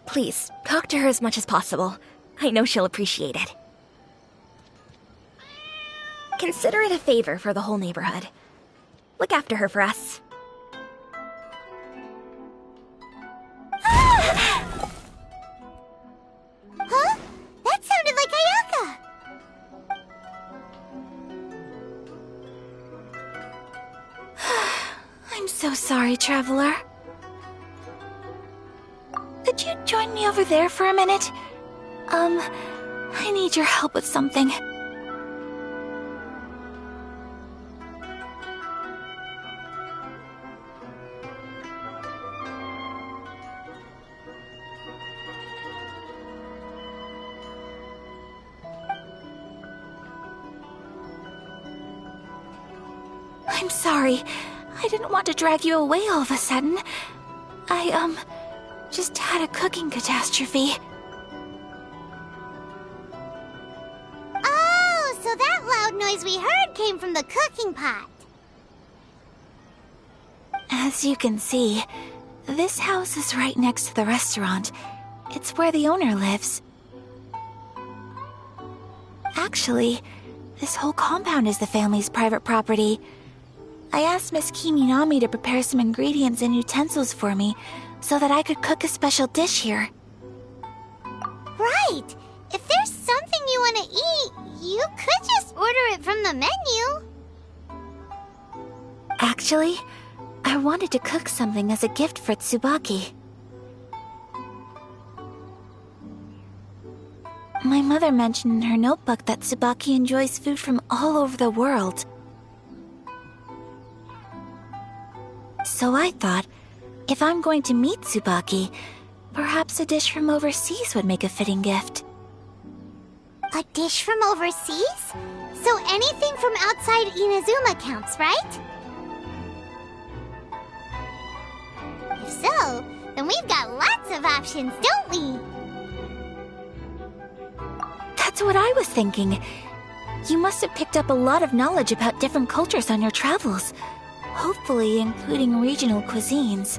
Speaker 9: please, talk to her as much as possible. I know she'll appreciate it. Consider it a favor for the whole neighborhood. Look after her for us.
Speaker 1: I'm so sorry, Traveler. Could you join me over there for a minute? I need your help with something. I'm sorry. I didn't want to drag you away all of a sudden. I, just had a cooking catastrophe.
Speaker 3: Oh, so that loud noise we heard came from the cooking pot.
Speaker 1: As you can see, this house is right next to the restaurant. It's where the owner lives. Actually, this whole compound is the family's private property. I asked Miss Kiminami to prepare some ingredients and utensils for me so that I could cook a special dish here.
Speaker 3: Right! If there's something you want to eat, you could just order it from the menu.
Speaker 1: Actually, I wanted to cook something as a gift for Tsubaki. My mother mentioned in her notebook that Tsubaki enjoys food from all over the world. So I thought, if I'm going to meet Tsubaki, perhaps a dish from overseas would make a fitting gift.
Speaker 3: A dish from overseas? So anything from outside Inazuma counts, right? If so, then we've got lots of options, don't we?
Speaker 1: That's what I was thinking. You must have picked up a lot of knowledge about different cultures on your travels, hopefully including regional cuisines.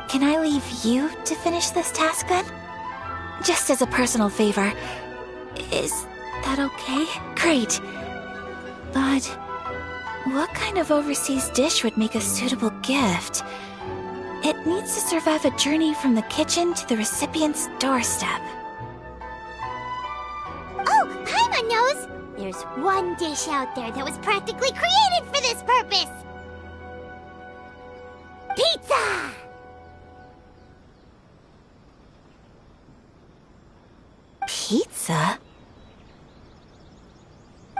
Speaker 1: Can I leave you to finish this task then? Just as a personal favor. Is that okay? Great. But what kind of overseas dish would make a suitable gift? It needs to survive a journey from the kitchen to the recipient's doorstep.
Speaker 3: Oh, Paimon knows! There's one dish out there that was practically created for this purpose! Pizza!
Speaker 1: Pizza?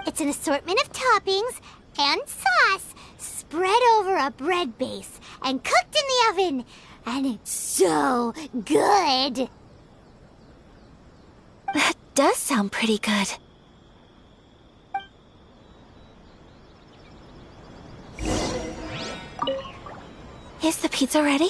Speaker 3: It's an assortment of toppings and sauce spread over a bread base and cooked in the oven. And it's so good!
Speaker 1: That does sound pretty good. Is the pizza ready?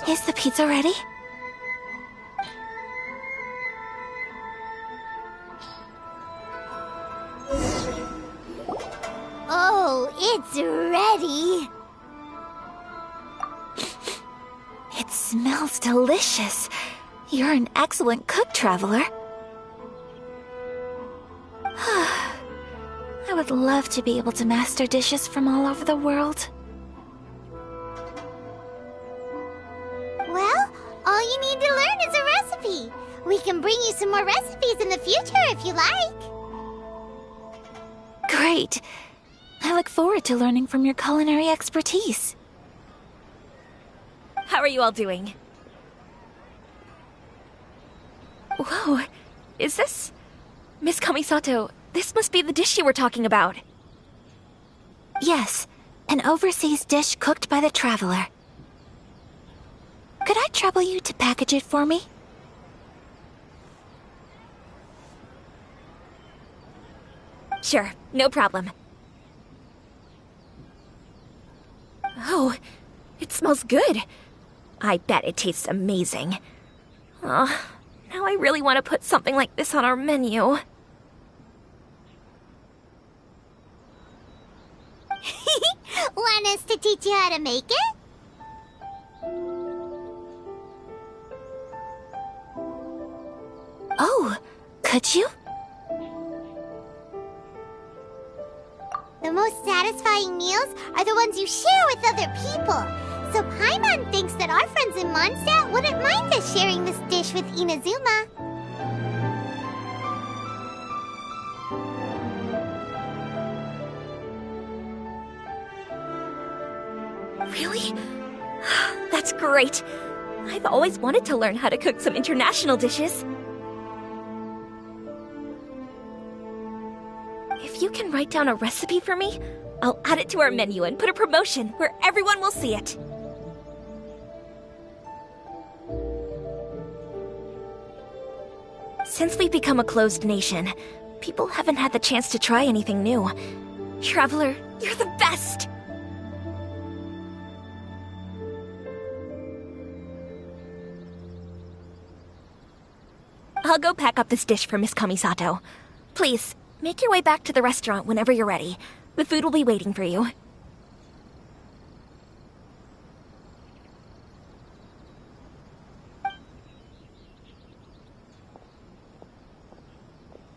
Speaker 1: Is the pizza ready?
Speaker 3: Oh, it's ready!
Speaker 1: It smells delicious. You're an excellent cook, Traveler. I would love to be able to master dishes from all over the world.
Speaker 3: Well, all you need to learn is a recipe. We can bring you some more recipes in the future if you like.
Speaker 1: Great. I look forward to learning from your culinary expertise.
Speaker 9: How are you all doing? Whoa, is this... Miss Kamisato, this must be the dish you were talking about.
Speaker 1: Yes, an overseas dish cooked by the traveler. Could I trouble you to package it for me?
Speaker 9: Sure, no problem. Oh, it smells good. I bet it tastes amazing. Oh, now I really want to put something like this on our menu.
Speaker 3: Want us to teach you how to make it?
Speaker 1: Oh, could you?
Speaker 3: The most satisfying meals are the ones you share with other people. So Paimon thinks that our friends in Mondstadt wouldn't mind us sharing this dish with Inazuma.
Speaker 9: Really? That's great. I've always wanted to learn how to cook some international dishes. If you can write down a recipe for me, I'll add it to our menu and put a promotion where everyone will see it. Since we've become a closed nation, people haven't had the chance to try anything new. Traveler, you're the best! I'll go pack up this dish for Miss Kamisato. Please, make your way back to the restaurant whenever you're ready. The food will be waiting for you.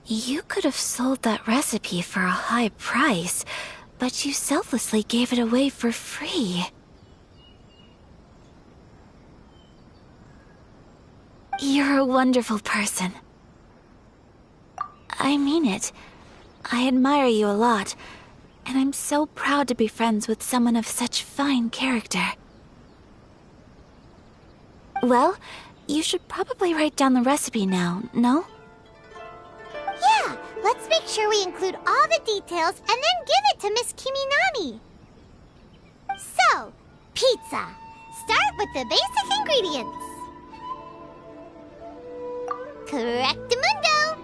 Speaker 1: You could have sold that recipe for a high price, but you selflessly gave it away for free. You're a wonderful person. I mean it. I admire you a lot, and I'm so proud to be friends with someone of such fine character. Well, you should probably write down the recipe now, no?
Speaker 3: Yeah, let's make sure we include all the details and then give it to Miss Kiminami. So, pizza. Start with the basic ingredients. Correctamundo!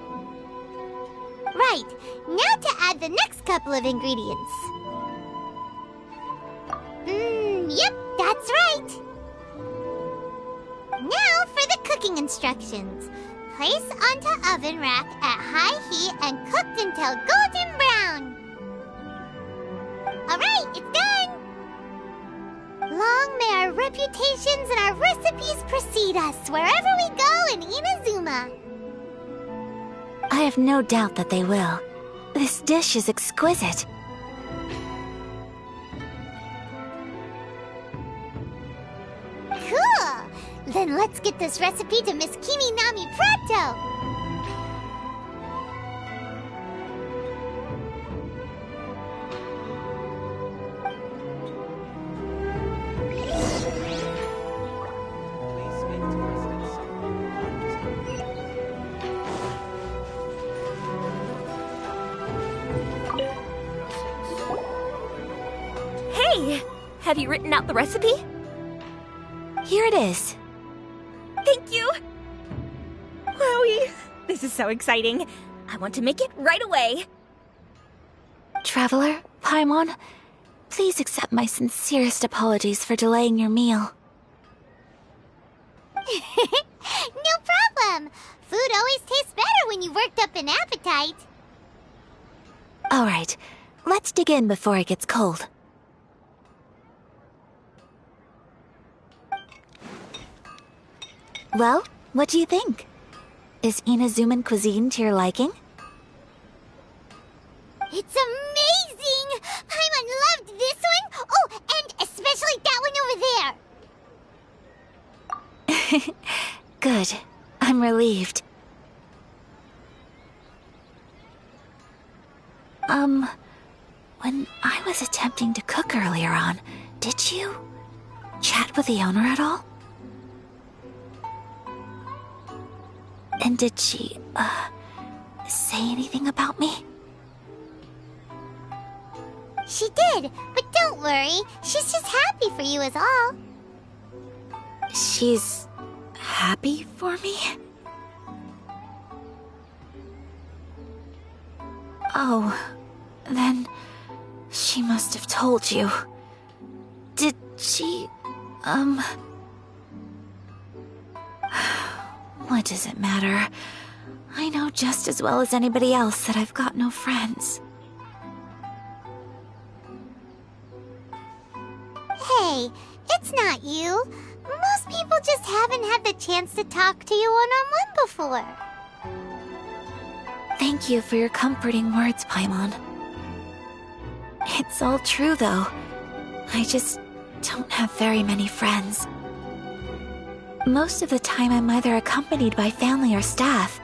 Speaker 3: Right, now to add the next couple of ingredients. Yep, that's right. Now for the cooking instructions. Place onto oven rack at high heat and cooked until golden brown. Alright, it's done! Long may our reputations and our recipes precede us wherever we go in Inazuma.
Speaker 1: I have no doubt that they will. This dish is exquisite.
Speaker 3: Cool! Then let's get this recipe to Miss Kiminami pronto!
Speaker 9: Hey! Have you written out the recipe?
Speaker 1: Here it is.
Speaker 9: Thank you! Wowie! This is so exciting. I want to make it right away.
Speaker 1: Traveler, Paimon, please accept my sincerest apologies for delaying your meal.
Speaker 3: No problem! Food always tastes better when you've worked up an appetite.
Speaker 1: Alright, let's dig in before it gets cold. Well, what do you think? Is Inazuman cuisine to your liking?
Speaker 3: It's amazing! Paimon loved this one! Oh, and especially that one over there!
Speaker 1: Good. I'm relieved. When I was attempting to cook earlier on, did you... chat with the owner at all? And did she, say anything about me?
Speaker 3: She did, but don't worry. She's just happy for you is all.
Speaker 1: She's happy for me? Oh, then she must have told you. Did she, What does it matter? I know just as well as anybody else that I've got no friends.
Speaker 3: Hey, it's not you. Most people just haven't had the chance to talk to you one-on-one before.
Speaker 1: Thank you for your comforting words, Paimon. It's all true, though. I just don't have very many friends. Most of the time I'm either accompanied by family or staff,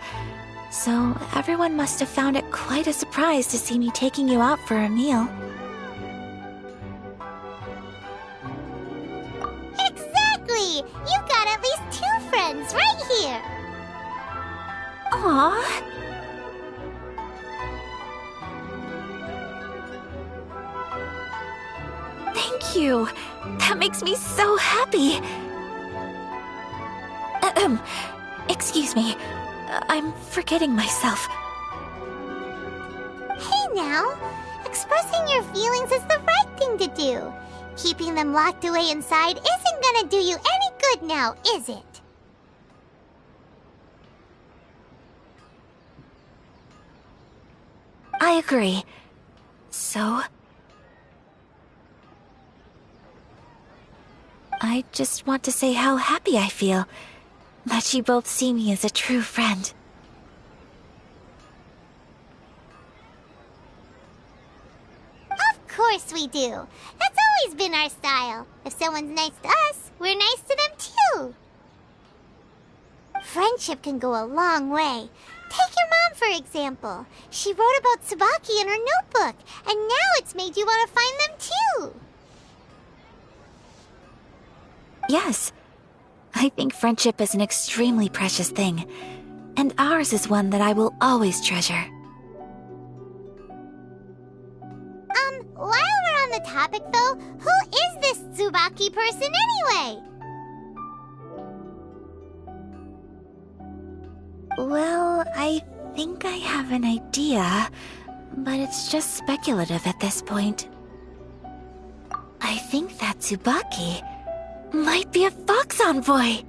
Speaker 1: so everyone must have found it quite a surprise to see me taking you out for a meal.
Speaker 3: Exactly! You've got at least 2 friends right here!
Speaker 1: Aww. Thank you. That makes me so happy. Excuse me. I'm forgetting myself.
Speaker 3: Hey now! Expressing your feelings is the right thing to do. Keeping them locked away inside isn't gonna do you any good now, is it?
Speaker 1: I agree. So? I just want to say how happy I feel that you both see me as a true friend.
Speaker 3: Of course we do. That's always been our style. If someone's nice to us, we're nice to them too. Friendship can go a long way. Take your mom, for example. She wrote about Tsubaki in her notebook, and now it's made you want to find them too.
Speaker 1: Yes. I think friendship is an extremely precious thing, and ours is one that I will always treasure.
Speaker 3: While we're on the topic though, who is this Tsubaki person anyway?
Speaker 1: Well, I think I have an idea, but it's just speculative at this point. I think that Tsubaki might be a fox envoy.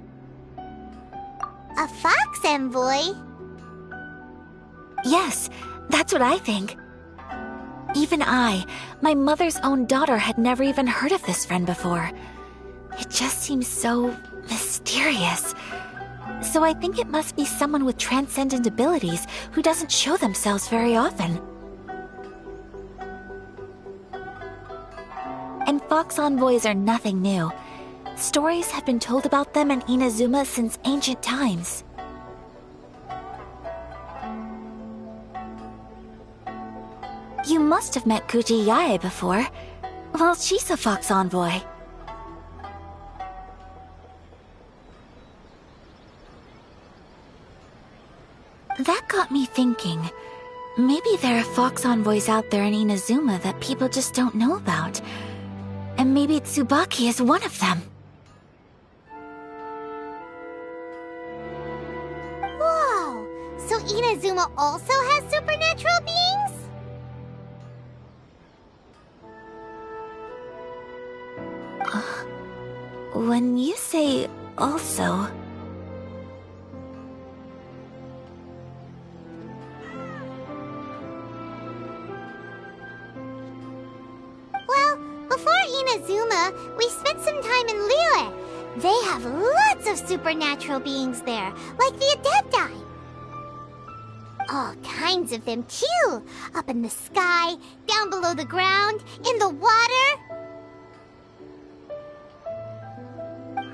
Speaker 3: A fox envoy?
Speaker 1: Yes, that's what I think. Even I, my mother's own daughter, had never even heard of this friend before. It just seems so mysterious. So I think it must be someone with transcendent abilities who doesn't show themselves very often. And fox envoys are nothing new. Stories have been told about them in Inazuma since ancient times. You must have met Kuji Yae before. Well, she's a fox envoy. That got me thinking. Maybe there are fox envoys out there in Inazuma that people just don't know about. And maybe Tsubaki is one of them.
Speaker 3: Whoa! So Inazuma also has supernatural beings?
Speaker 1: When you say also...
Speaker 3: Well, before Inazuma, we spent some time in Liyue. They have lots of supernatural beings there, like the Adepti. All kinds of them too. Up in the sky, down below the ground, in the water.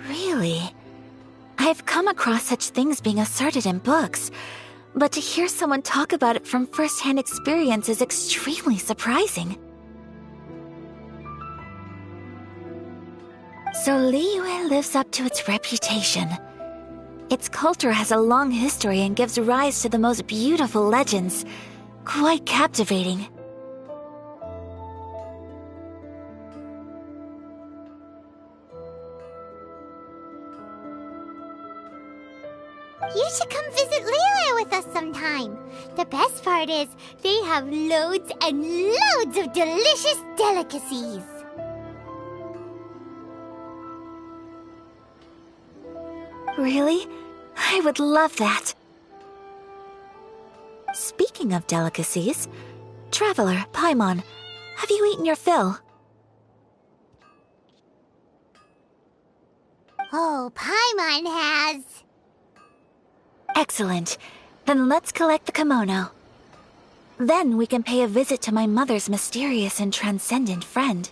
Speaker 1: Really? I've come across such things being asserted in books, but to hear someone talk about it from first-hand experience is extremely surprising. So Liyue lives up to its reputation. Its culture has a long history and gives rise to the most beautiful legends. Quite captivating.
Speaker 3: You should come visit Liyue with us sometime. The best part is, they have loads and loads of delicious delicacies.
Speaker 1: Really? I would love that. Speaking of delicacies, Traveler, Paimon, have you eaten your fill?
Speaker 3: Oh, Paimon has.
Speaker 1: Excellent. Then let's collect the kimono. Then we can pay a visit to my mother's mysterious and transcendent friend.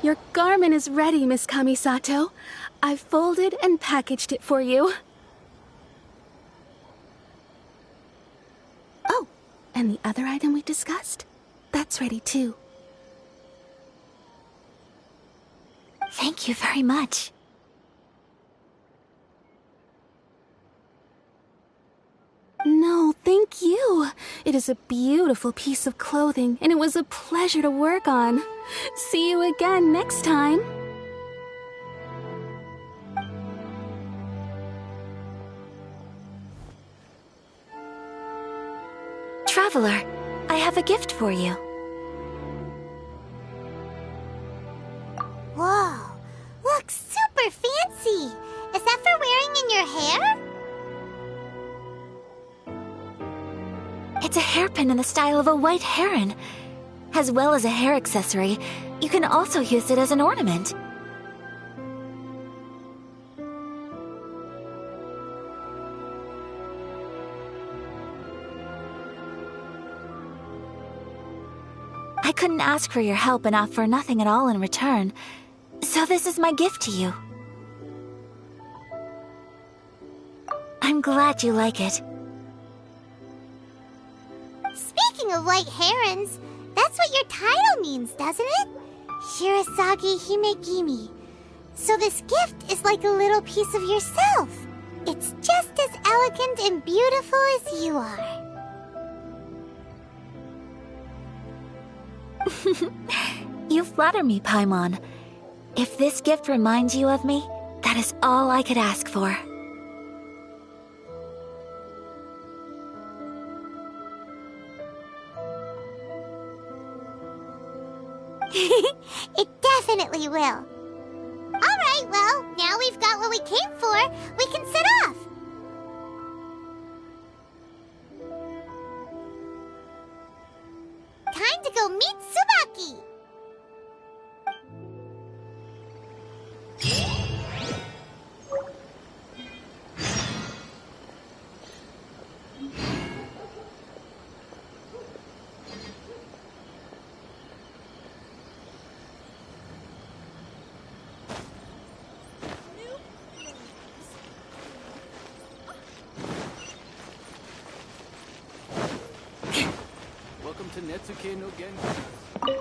Speaker 4: Your garment is ready, Miss Kamisato. I've folded and packaged it for you. Oh, and the other item we discussed? That's ready too.
Speaker 1: Thank you very much.
Speaker 4: No, thank you. It is a beautiful piece of clothing, and it was a pleasure to work on. See you again next time.
Speaker 1: Traveler, I have a gift for you.
Speaker 3: Whoa, looks super fancy. Is that for wearing in your hair?
Speaker 1: It's a hairpin in the style of a white heron. As well as a hair accessory, you can also use it as an ornament. I couldn't ask for your help and offer nothing at all in return, so this is my gift to you. I'm glad you like it.
Speaker 3: Speaking of white herons, that's what your title means, doesn't it? Shirasagi Himegimi. So this gift is like a little piece of yourself. It's just as elegant and beautiful as you are.
Speaker 1: You flatter me, Paimon. If this gift reminds you of me, That is all I could ask for.
Speaker 3: It definitely will. Alright, well, now we've got what we came for, we can set off! Time to go meet Tsubaki!
Speaker 6: Welcome to Netsuke no Genshin.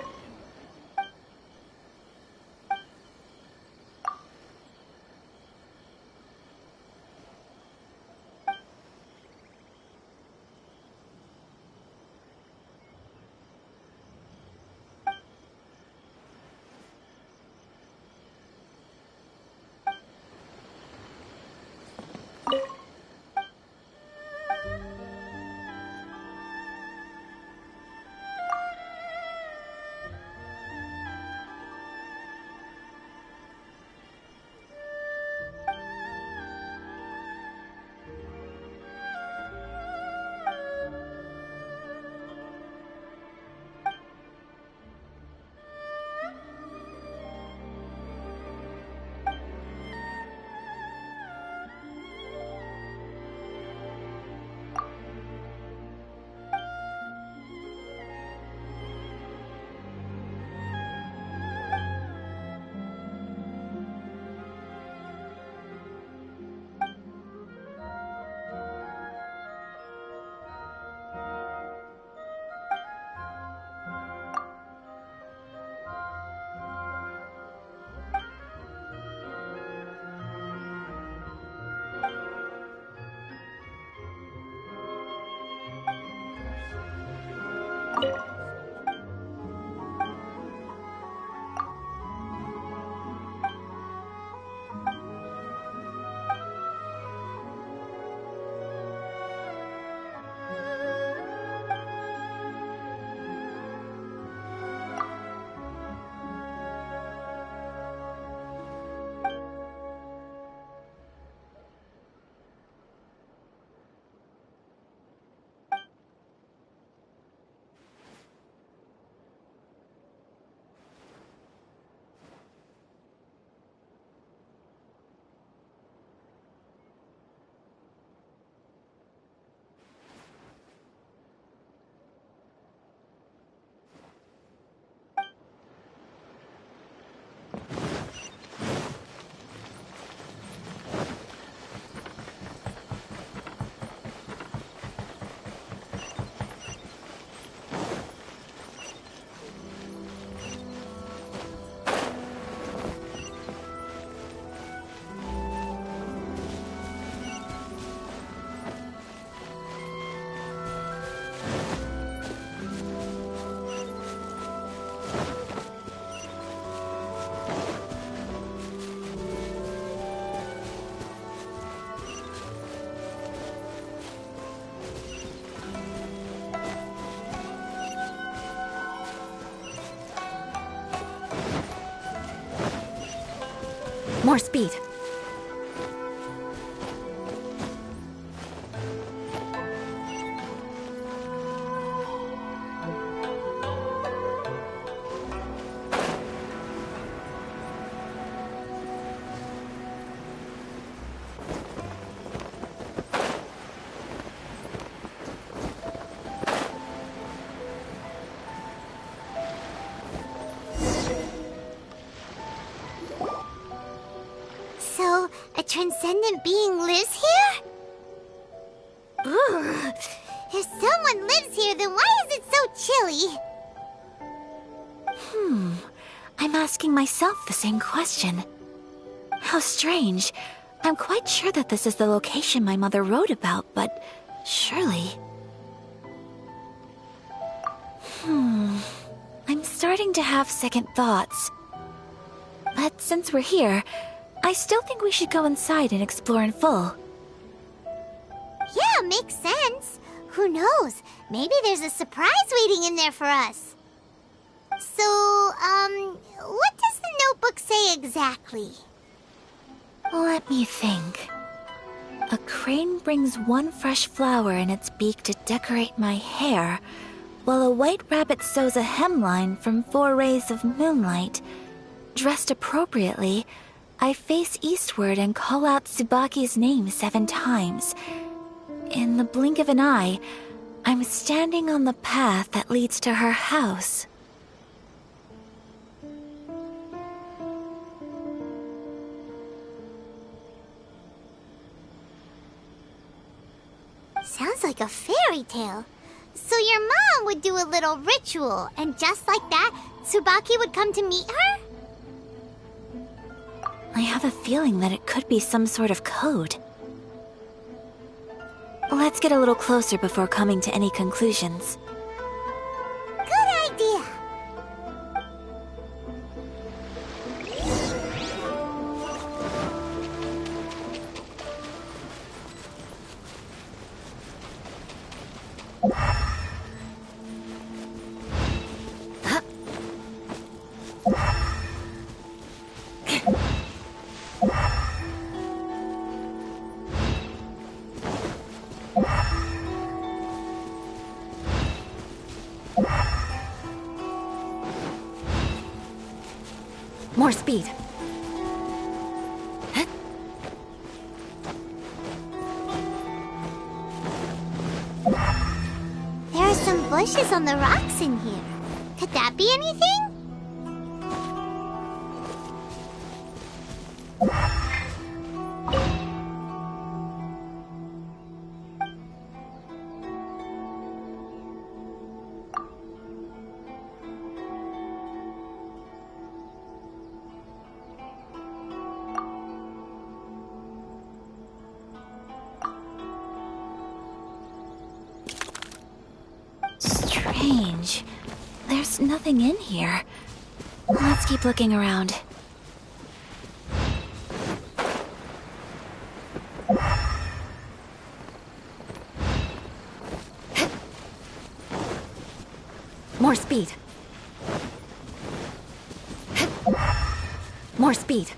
Speaker 1: More speed.
Speaker 3: So, a transcendent being lives here? Ugh. If someone lives here, then why is it so chilly?
Speaker 1: I'm asking myself the same question. How strange. I'm quite sure that this is the location my mother wrote about, but surely... I'm starting to have second thoughts. But since we're here, I still think we should go inside and explore in full.
Speaker 3: Yeah, makes sense. Who knows? Maybe there's a surprise waiting in there for us. So, what does the notebook say exactly?
Speaker 1: Let me think. A crane brings one fresh flower in its beak to decorate my hair, while a white rabbit sews a hemline from 4 rays of moonlight. Dressed appropriately, I face eastward and call out Tsubaki's name 7 times. In the blink of an eye, I'm standing on the path that leads to her house.
Speaker 3: Sounds like a fairy tale. So your mom would do a little ritual, and just like that, Tsubaki would come to meet her?
Speaker 1: I have a feeling that it could be some sort of code. Let's get a little closer before coming to any conclusions.
Speaker 3: Good idea.
Speaker 8: More speed.
Speaker 3: There are some bushes on the rocks in here. Could that be anything?
Speaker 1: Strange. There's nothing in here. Let's keep looking around.
Speaker 8: More speed. More speed.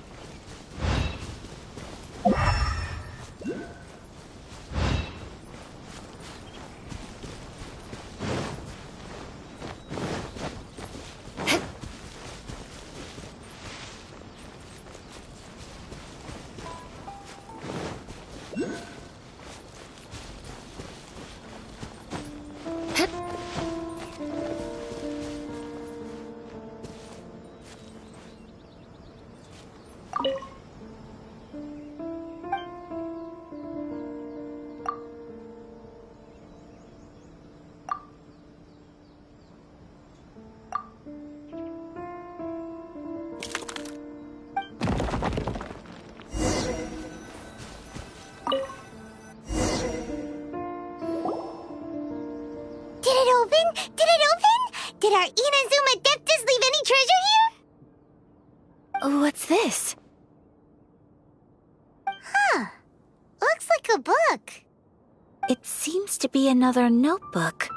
Speaker 8: Did our Inazuma Adeptus leave any treasure here?
Speaker 1: What's this?
Speaker 3: Huh. Looks like a book.
Speaker 1: It seems to be another notebook.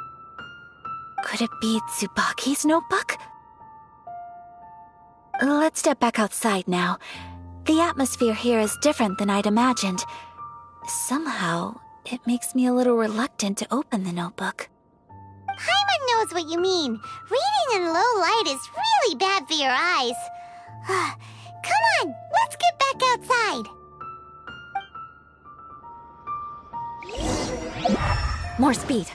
Speaker 1: Could it be Tsubaki's notebook? Let's step back outside now. The atmosphere here is different than I'd imagined. Somehow, it makes me a little reluctant to open the notebook.
Speaker 3: Paimon knows what you mean. Reading in low light is really bad for your eyes. Come on, let's get back outside.
Speaker 8: More speed.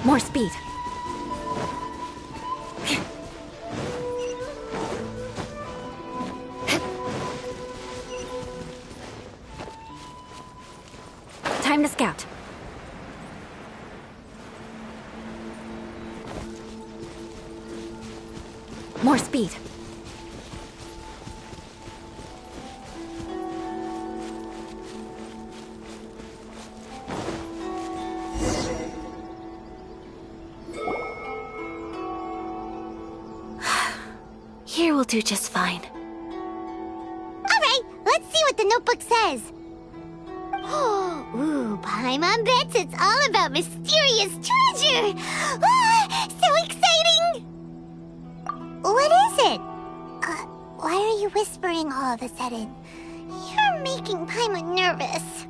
Speaker 8: More speed. Time to scout.
Speaker 1: more speed. Here will do just fine.
Speaker 3: Alright, let's see what the notebook says. Ooh, Paimon bets it's all about mysterious treasure! Ah, so exciting! What is it? Why are you whispering all of a sudden? You're making Paimon nervous.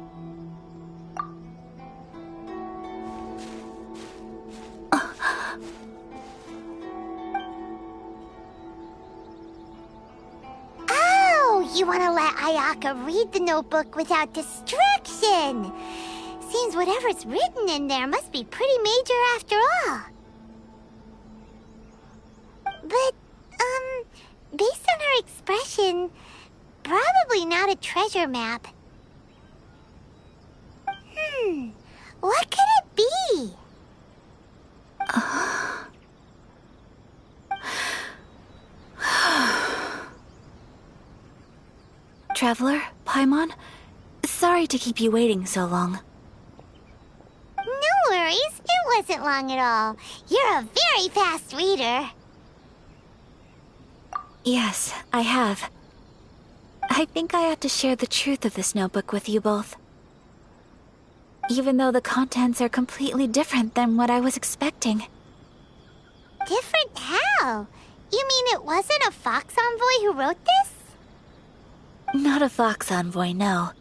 Speaker 3: You want to let Ayaka read the notebook without distraction. Seems whatever's written in there must be pretty major after all. But, based on her expression, probably not a treasure map. What could it be?
Speaker 1: Traveler, Paimon, sorry to keep you waiting so long.
Speaker 3: No worries, it wasn't long at all. You're a very fast reader.
Speaker 1: Yes, I have. I think I ought to share the truth of this notebook with you both. Even though the contents are completely different than what I was expecting.
Speaker 3: Different how? You mean it wasn't a Fox Envoy who wrote this?
Speaker 1: Not a Fox Envoy, no.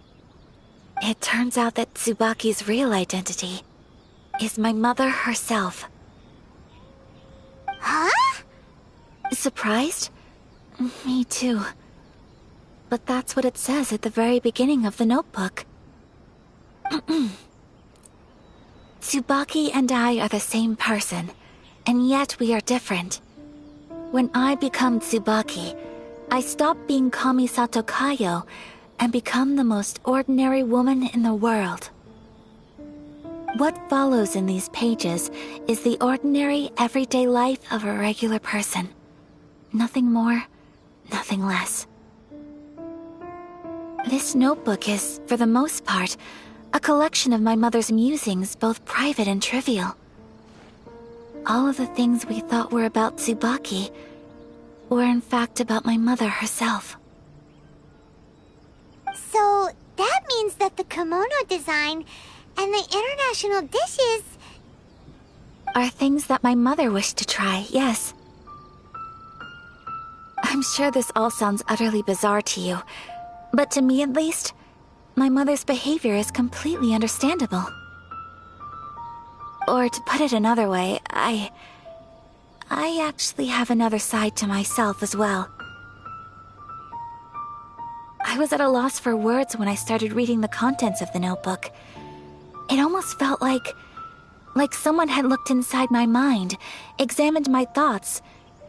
Speaker 1: It turns out that Tsubaki's real identity is my mother herself.
Speaker 3: Huh?
Speaker 1: Surprised? Me too. But that's what it says at the very beginning of the notebook. Tsubaki and I are the same person, and yet we are different. When I become Tsubaki, I stop being Kamisato Kayo and become the most ordinary woman in the world. What follows in these pages is the ordinary, everyday life of a regular person. Nothing more, nothing less. This notebook is, for the most part, a collection of my mother's musings, both private and trivial. All of the things we thought were about Tsubaki were in fact about my mother herself.
Speaker 3: So, that means that the kimono design and the international dishes
Speaker 1: are things that my mother wished to try, yes. I'm sure this all sounds utterly bizarre to you, but to me at least, my mother's behavior is completely understandable. Or to put it another way, I actually have another side to myself as well. I was at a loss for words when I started reading the contents of the notebook. It almost felt like someone had looked inside my mind, examined my thoughts,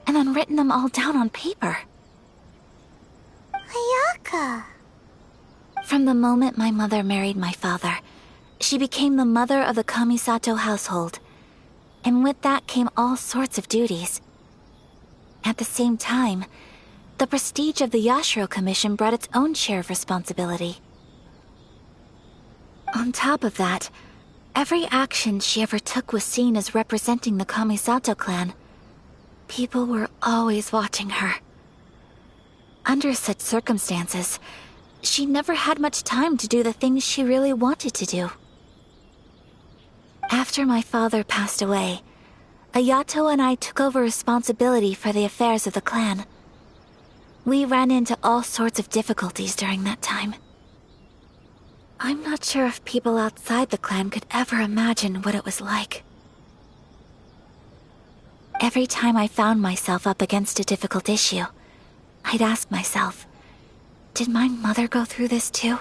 Speaker 1: and then written them all down on paper.
Speaker 3: Ayaka.
Speaker 1: From the moment my mother married my father, she became the mother of the Kamisato household. And with that came all sorts of duties. At the same time, the prestige of the Yashiro Commission brought its own share of responsibility. On top of that, every action she ever took was seen as representing the Kamisato clan. People were always watching her. Under such circumstances, she never had much time to do the things she really wanted to do. After my father passed away, Ayato and I took over responsibility for the affairs of the clan. We ran into all sorts of difficulties during that time. I'm not sure if people outside the clan could ever imagine what it was like. Every time I found myself up against a difficult issue, I'd ask myself, did my mother go through this too?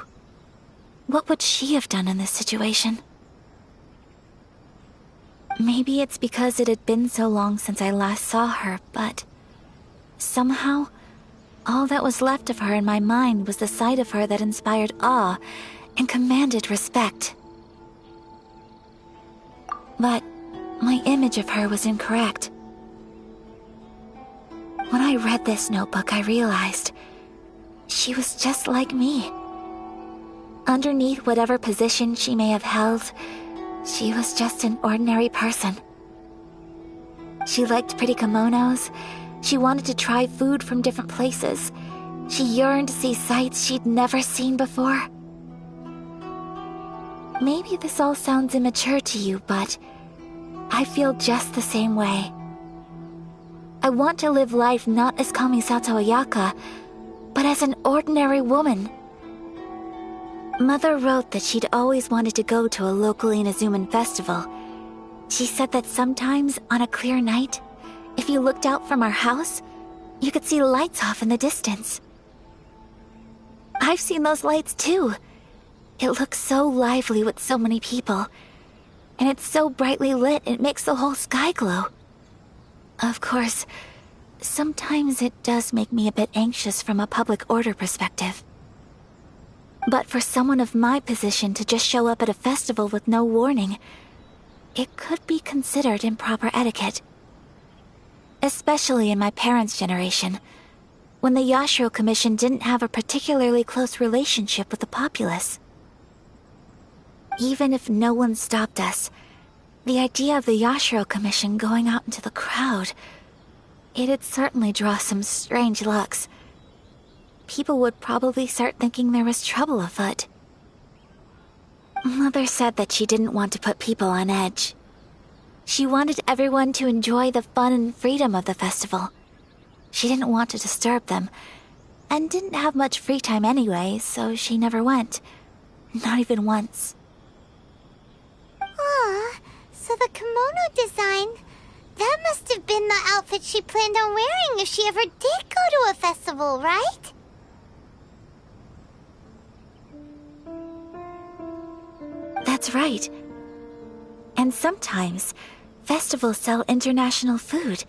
Speaker 1: What would she have done in this situation? Maybe it's because it had been so long since I last saw her, but somehow, all that was left of her in my mind was the side of her that inspired awe and commanded respect. But my image of her was incorrect. When I read this notebook, I realized she was just like me. Underneath whatever position she may have held, she was just an ordinary person. She liked pretty kimonos. She wanted to try food from different places. She yearned to see sights she'd never seen before. Maybe this all sounds immature to you, but I feel just the same way. I want to live life not as Kamisato Ayaka, but as an ordinary woman. Mother wrote that she'd always wanted to go to a local Inazuman festival. She said that sometimes, on a clear night, if you looked out from our house, you could see lights off in the distance. I've seen those lights too. It looks so lively with so many people. And it's so brightly lit, it makes the whole sky glow. Of course, sometimes it does make me a bit anxious from a public order perspective. But for someone of my position to just show up at a festival with no warning, it could be considered improper etiquette. Especially in my parents' generation, when the Yashiro Commission didn't have a particularly close relationship with the populace. Even if no one stopped us, the idea of the Yashiro Commission going out into the crowd, it'd certainly draw some strange looks. People would probably start thinking there was trouble afoot. Mother said that she didn't want to put people on edge. She wanted everyone to enjoy the fun and freedom of the festival. She didn't want to disturb them, and didn't have much free time anyway, so she never went. Not even once.
Speaker 3: Aw, so the kimono design, that must have been the outfit she planned on wearing if she ever did go to a festival, right?
Speaker 1: That's right. And sometimes, festivals sell international food.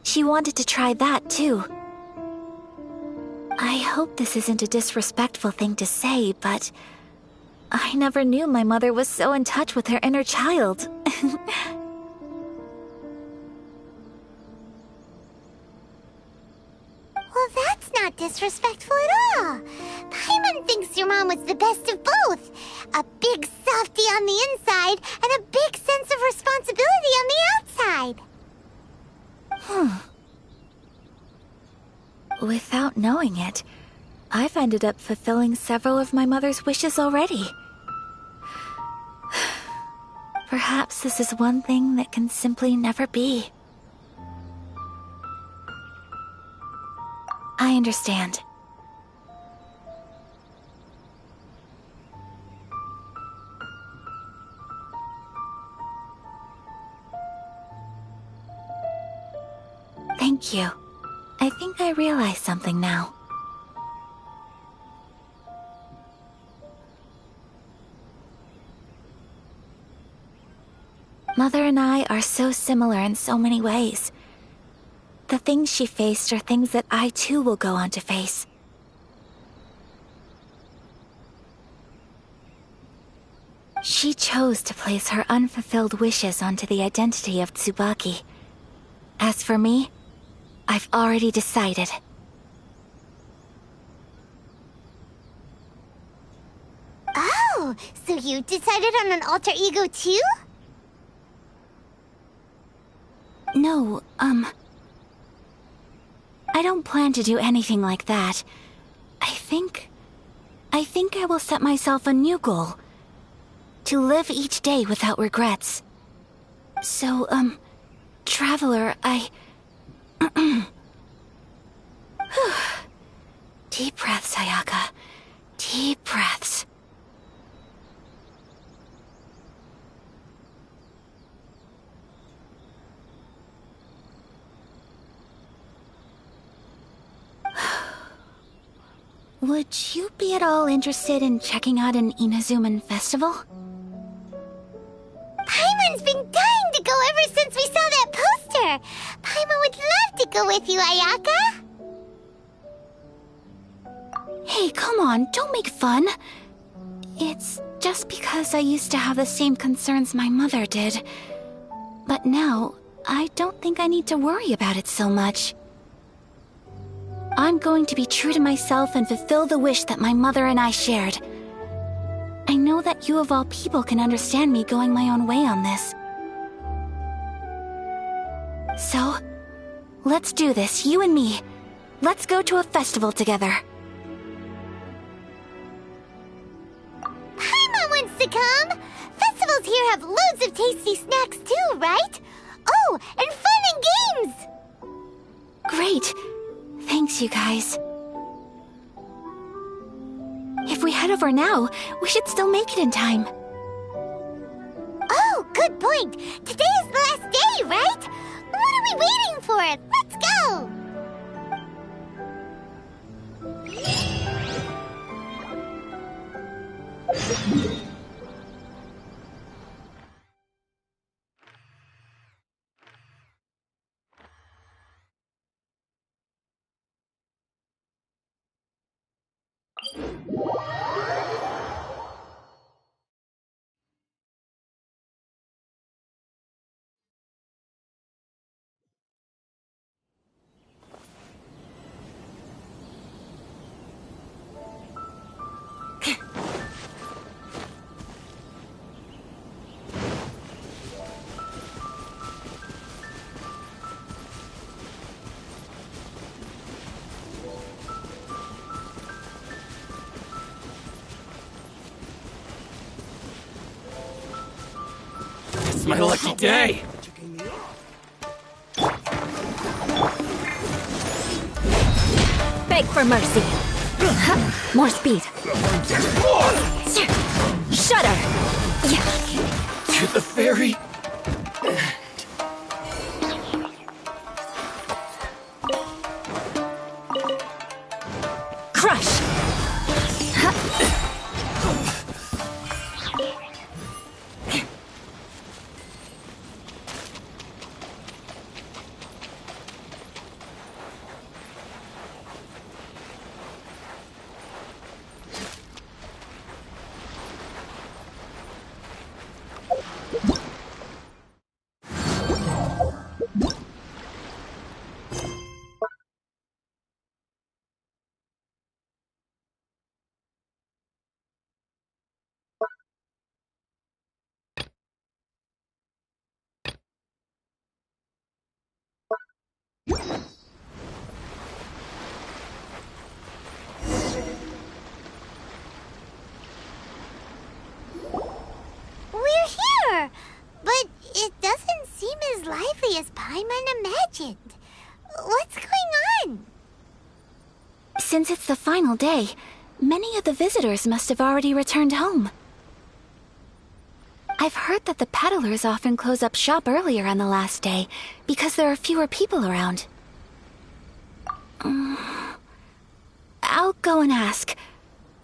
Speaker 1: She wanted to try that too. I hope this isn't a disrespectful thing to say, but I never knew my mother was so in touch with her inner child.
Speaker 3: Well, that's not disrespectful at all. Paimon thinks your mom was the best of both. A big softie on the inside and a big sense of responsibility on the outside.
Speaker 1: Without knowing it, I've ended up fulfilling several of my mother's wishes already. Perhaps this is one thing that can simply never be. I understand. Thank you. I think I realize something now. Mother and I are so similar in so many ways. The things she faced are things that I too will go on to face. She chose to place her unfulfilled wishes onto the identity of Tsubaki. As for me, I've already decided.
Speaker 3: Oh, so you decided on an alter ego too?
Speaker 1: No, I don't plan to do anything like that. I think I will set myself a new goal. To live each day without regrets. So, Traveler, Deep breaths, Ayaka. Deep breaths. Would you be at all interested in checking out an Inazuman festival?
Speaker 3: Paimon's been dying to go ever since we saw that poster! Paimon would love to go with you, Ayaka!
Speaker 1: Hey, come on, don't make fun. It's just because I used to have the same concerns my mother did. But now, I don't think I need to worry about it so much. I'm going to be true to myself and fulfill the wish that my mother and I shared. I know that you of all people can understand me going my own way on this. So, let's do this, you and me. Let's go to a festival together.
Speaker 3: Paimon wants to come! Festivals here have loads of tasty snacks too, right? Oh, and fun and games!
Speaker 1: Great. Thanks, you guys. If we head over now, we should still make it in time.
Speaker 3: Oh, good point! Today is the last day, right? What are we waiting for? Let's go!
Speaker 10: It's my lucky day!
Speaker 8: Beg for mercy. More speed. Shudder.
Speaker 10: To the ferry.
Speaker 8: Crush.
Speaker 3: We're here! But it doesn't seem as lively as Paimon imagined. What's going on?
Speaker 1: Since it's the final day, many of the visitors must have already returned home. I've heard that the peddlers often close up shop earlier on the last day because there are fewer people around. I'll go and ask.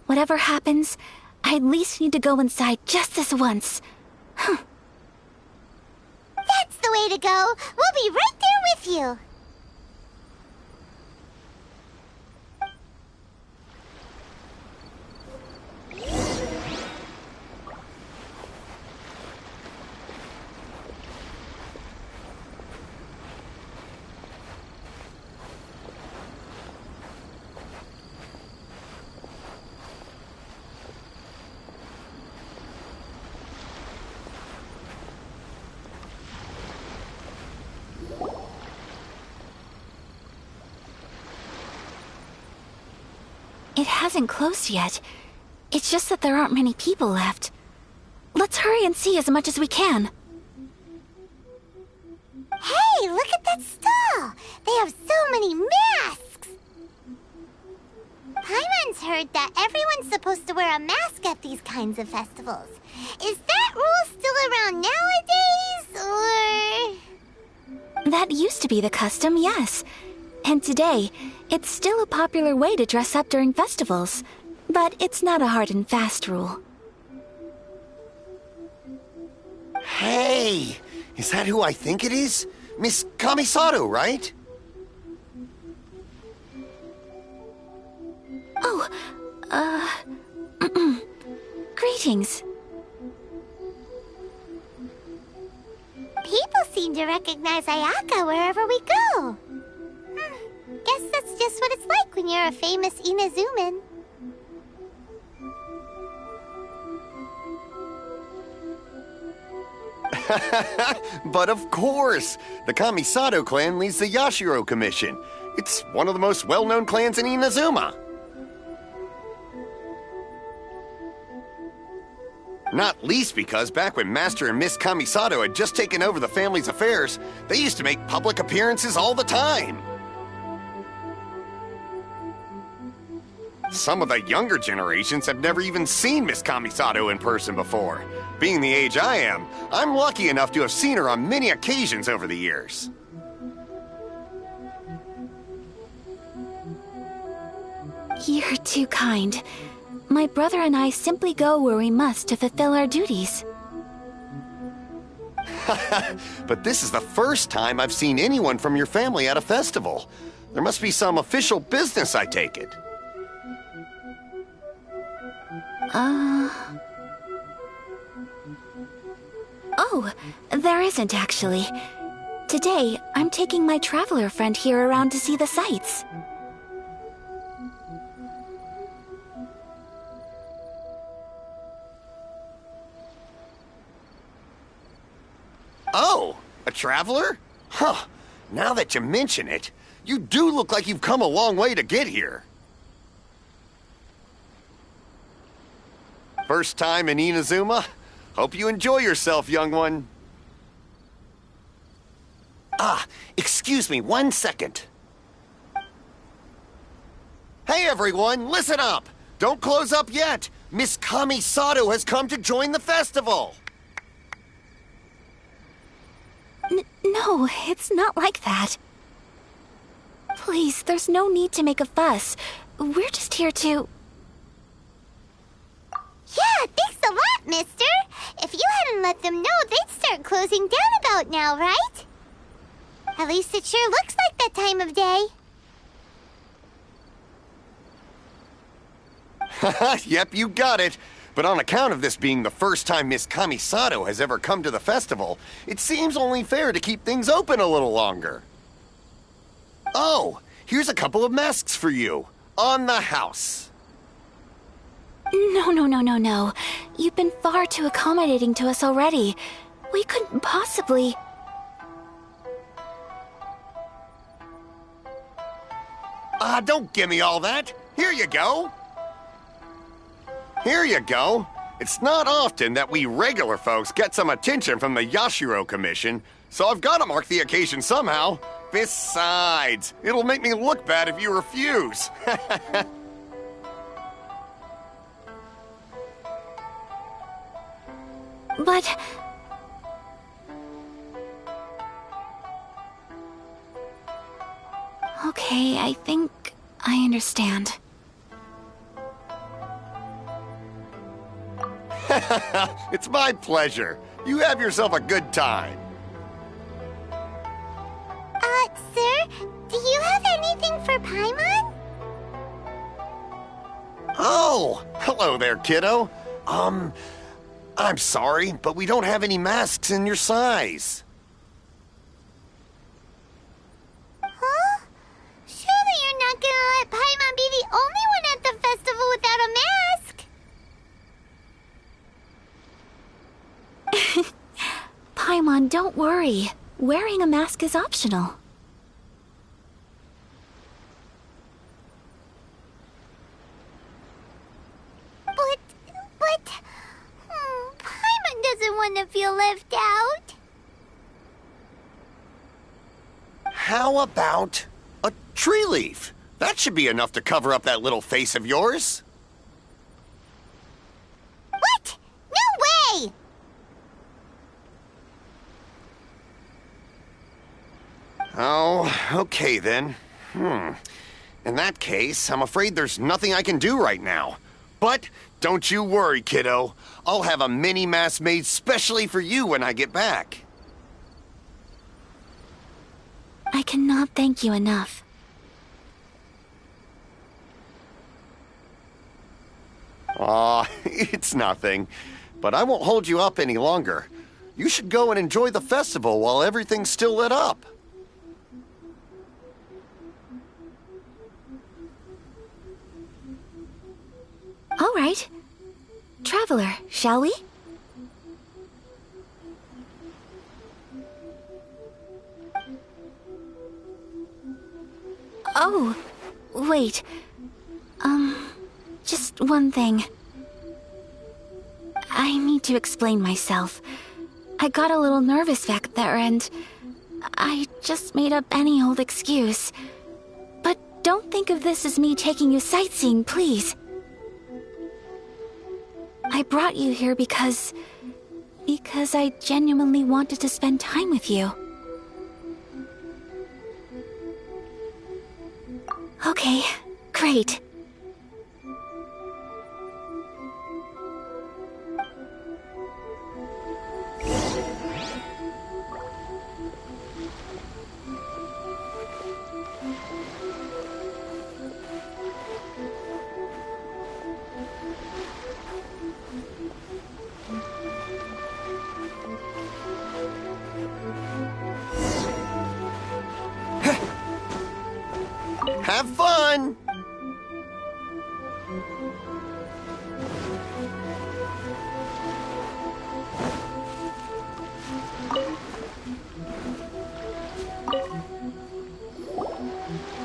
Speaker 1: Whatever happens, I at least need to go inside just this once.
Speaker 3: That's the way to go! We'll be right there with you!
Speaker 1: It hasn't closed yet. It's just that there aren't many people left. Let's hurry and see as much as we can.
Speaker 3: Hey, look at that stall! They have so many masks! Paimon's heard that everyone's supposed to wear a mask at these kinds of festivals. Is that rule still around nowadays, or...?
Speaker 1: That used to be the custom, yes. And today, it's still a popular way to dress up during festivals. But it's not a hard and fast rule.
Speaker 11: Hey! Is that who I think it is? Miss Kamisato, right?
Speaker 1: Oh, greetings.
Speaker 3: People seem to recognize Ayaka wherever we go. Guess that's just just what it's like when you're a famous Inazuman.
Speaker 11: But of course! The Kamisato clan leads the Yashiro Commission. It's one of the most well-known clans in Inazuma. Not least because back when Master and Miss Kamisato had just taken over the family's affairs, they used to make public appearances all the time. Some of the younger generations have never even seen Miss Kamisato in person before. Being the age I am, I'm lucky enough to have seen her on many occasions over the years.
Speaker 1: You're too kind. My brother and I simply go where we must to fulfill our duties.
Speaker 11: But this is the first time I've seen anyone from your family at a festival. There must be some official business, I take it.
Speaker 1: Oh, there isn't actually. Today, I'm taking my traveler friend here around to see the sights.
Speaker 11: Oh, a traveler? Huh. Now that you mention it, you do look like you've come a long way to get here. First time in Inazuma? Hope you enjoy yourself, young one. Ah, excuse me 1 second. Hey everyone, listen up! Don't close up yet! Miss Kamisato has come to join the festival!
Speaker 1: No, it's not like that. Please, there's no need to make a fuss. We're just here to...
Speaker 3: Yeah, thanks a lot, mister. If you hadn't let them know, they'd start closing down about now, right? At least it sure looks like that time of day.
Speaker 11: Yep, you got it. But on account of this being the first time Miss Kamisato has ever come to the festival, it seems only fair to keep things open a little longer. Oh, here's a couple of masks for you. On the house.
Speaker 1: No. You've been far too accommodating to us already. We couldn't possibly...
Speaker 11: Don't give me all that. Here you go. Here you go. It's not often that we regular folks get some attention from the Yashiro Commission, so I've got to mark the occasion somehow. Besides, it'll make me look bad if you refuse.
Speaker 1: But... Okay, I think I understand.
Speaker 11: It's my pleasure. You have yourself a good time.
Speaker 3: Sir, do you have anything for Paimon?
Speaker 11: Oh, hello there, kiddo. I'm sorry, but we don't have any masks in your size.
Speaker 3: Huh? Surely you're not gonna let Paimon be the only one at the festival without a mask?
Speaker 1: Paimon, don't worry. Wearing a mask is optional.
Speaker 3: But... Paimon doesn't want to feel left out.
Speaker 11: How about a tree leaf? That should be enough to cover up that little face of yours.
Speaker 3: What? No way!
Speaker 11: Oh, okay then. In that case, I'm afraid there's nothing I can do right now. But don't you worry, kiddo. I'll have a mini mask made specially for you when I get back.
Speaker 1: I cannot thank you enough.
Speaker 11: Aw, it's nothing. But I won't hold you up any longer. You should go and enjoy the festival while everything's still lit up.
Speaker 1: All right. Traveler, shall we? Oh, wait. Just one thing. I need to explain myself. I got a little nervous back there and I just made up any old excuse. But don't think of this as me taking you sightseeing, please. I brought you here because I genuinely wanted to spend time with you. Okay, great.
Speaker 11: Have fun!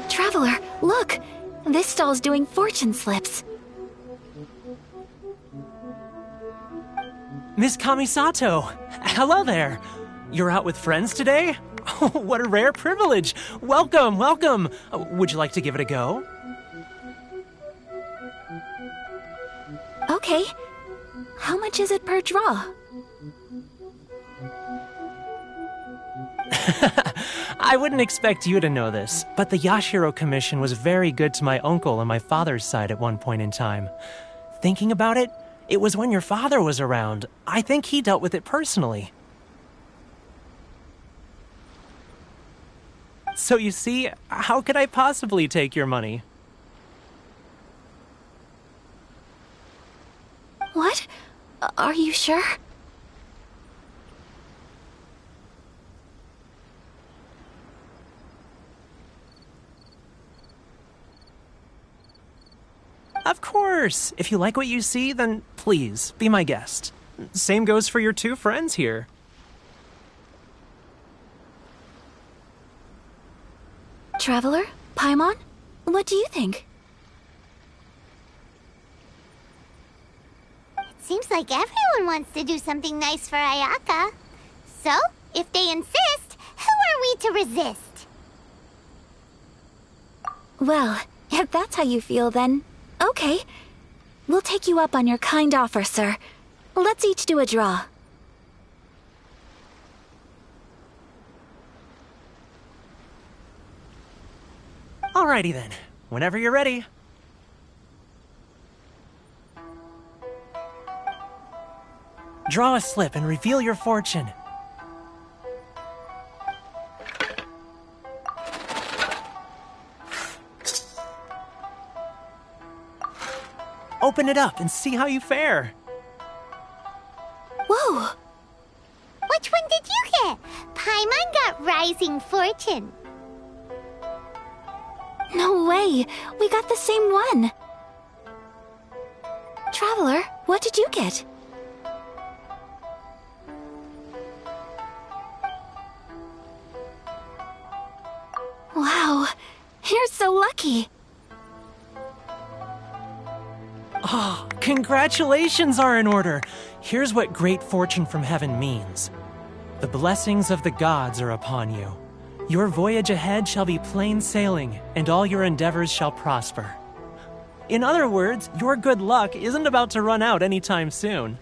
Speaker 1: Traveler, look! This stall's doing fortune slips.
Speaker 12: Miss Kamisato! Hello there! You're out with friends today? Oh, what a rare privilege! Welcome, welcome! Would you like to give it a go?
Speaker 1: Okay. How much is it per draw?
Speaker 12: I wouldn't expect you to know this, but the Yashiro Commission was very good to my uncle on my father's side at one point in time. Thinking about it, it was when your father was around. I think he dealt with it personally. So you see, how could I possibly take your money?
Speaker 1: What? Are you sure?
Speaker 12: Of course! If you like what you see, then please, be my guest. Same goes for your two friends here.
Speaker 1: Traveler? Paimon? What do you think?
Speaker 3: It seems like everyone wants to do something nice for Ayaka. So, if they insist, who are we to resist?
Speaker 1: Well, if that's how you feel, then okay. We'll take you up on your kind offer, sir. Let's each do a draw.
Speaker 12: Alrighty then, whenever you're ready. Draw a slip and reveal your fortune. Open it up and see how you fare.
Speaker 1: Whoa!
Speaker 3: Which one did you get? Paimon got Rising Fortune.
Speaker 1: No way! We got the same one! Traveler, what did you get? Wow, you're so lucky!
Speaker 12: Oh, congratulations are in order! Here's what great fortune from heaven means. The blessings of the gods are upon you. Your voyage ahead shall be plain sailing, and all your endeavors shall prosper. In other words, your good luck isn't about to run out anytime soon.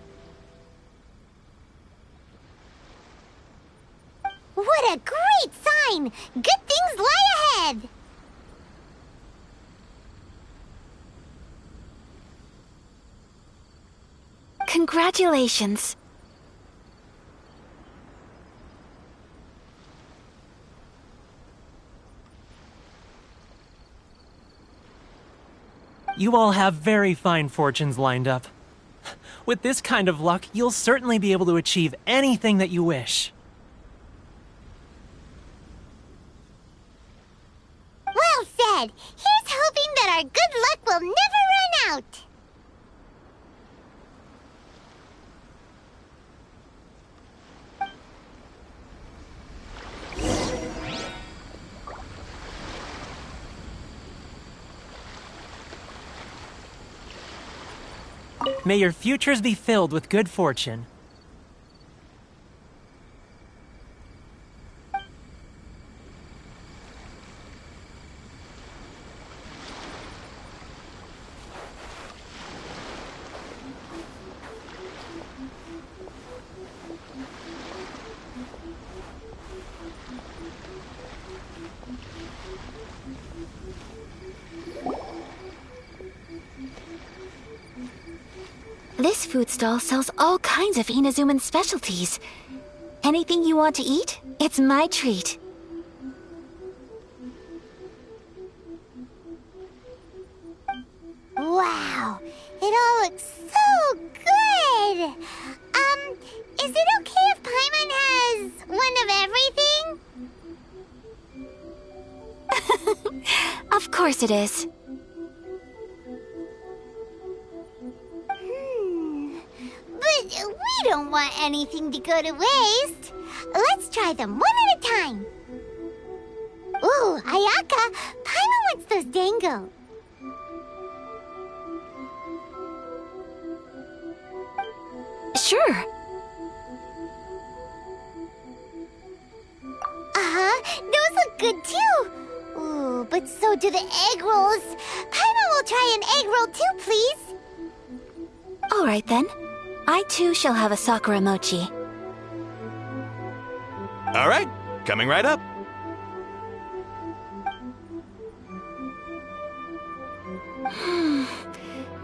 Speaker 3: What a great sign! Good things lie ahead!
Speaker 1: Congratulations.
Speaker 12: You all have very fine fortunes lined up. With this kind of luck, you'll certainly be able to achieve anything that you wish.
Speaker 3: Well said! Here's hoping that our good luck will never run out!
Speaker 12: May your futures be filled with good fortune.
Speaker 1: This food stall sells all kinds of Inazuman specialties. Anything you want to eat, it's my treat.
Speaker 3: Wow, it all looks so good! Is it okay if Paimon has one of everything?
Speaker 1: Of course it is.
Speaker 3: But we don't want anything to go to waste. Let's try them one at a time. Ooh, Ayaka, Paimon wants those dango.
Speaker 1: Sure.
Speaker 3: Those look good too. Ooh, but so do the egg rolls. Paimon will try an egg roll too, please.
Speaker 1: All right then. I too shall have a Sakura mochi.
Speaker 13: All right, coming right up.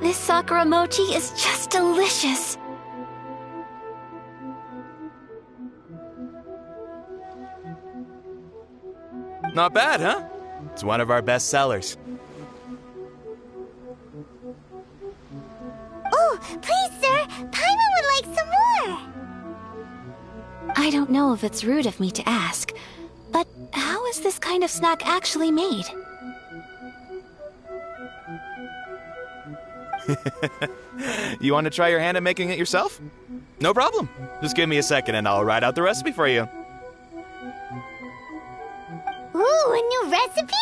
Speaker 1: This Sakura mochi is just delicious.
Speaker 13: Not bad, huh? It's one of our best sellers.
Speaker 3: Oh, please, sir. Paimon would like some more.
Speaker 1: I don't know if it's rude of me to ask, but how is this kind of snack actually made?
Speaker 13: You want to try your hand at making it yourself? No problem. Just give me a second and I'll write out the recipe for you.
Speaker 3: Ooh, a new recipe?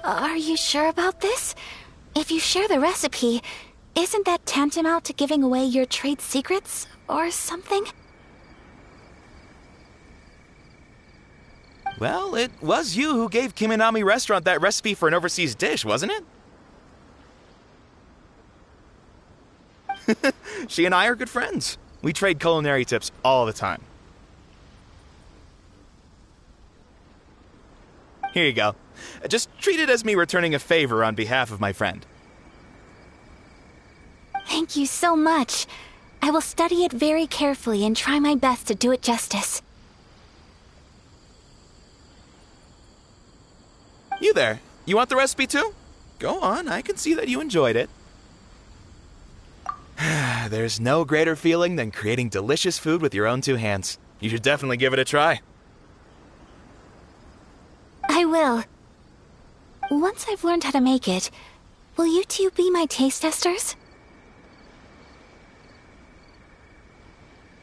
Speaker 1: Are you sure about this? If you share the recipe, isn't that tantamount to giving away your trade secrets or something?
Speaker 13: Well, it was you who gave Kiminami Restaurant that recipe for an overseas dish, wasn't it? She and I are good friends. We trade culinary tips all the time. Here you go. Just treat it as me returning a favor on behalf of my friend.
Speaker 1: Thank you so much. I will study it very carefully and try my best to do it justice.
Speaker 13: You there. You want the recipe too? Go on, I can see that you enjoyed it. There's no greater feeling than creating delicious food with your own two hands. You should definitely give it a try.
Speaker 1: I will. Once I've learned how to make it, will you two be my taste testers?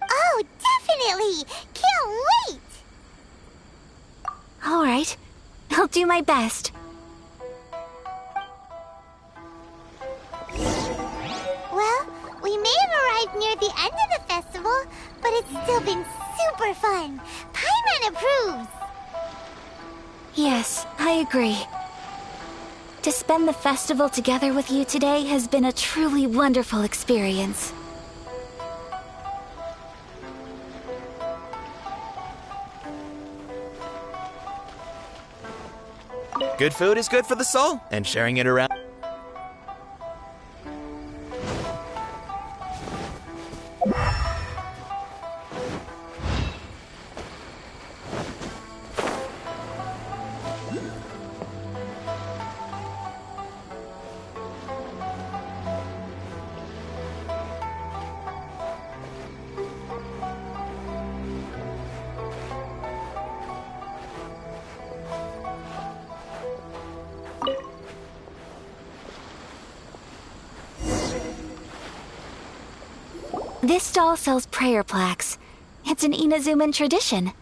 Speaker 3: Oh, definitely! Can't wait!
Speaker 1: All right. I'll do my best.
Speaker 3: Well, we may have arrived near the end of the festival, but it's still been super fun. Paimon approves!
Speaker 1: Yes, I agree. To spend the festival together with you today has been a truly wonderful experience.
Speaker 13: Good food is good for the soul, and sharing it around.
Speaker 1: This stall sells prayer plaques. It's an Inazuman tradition.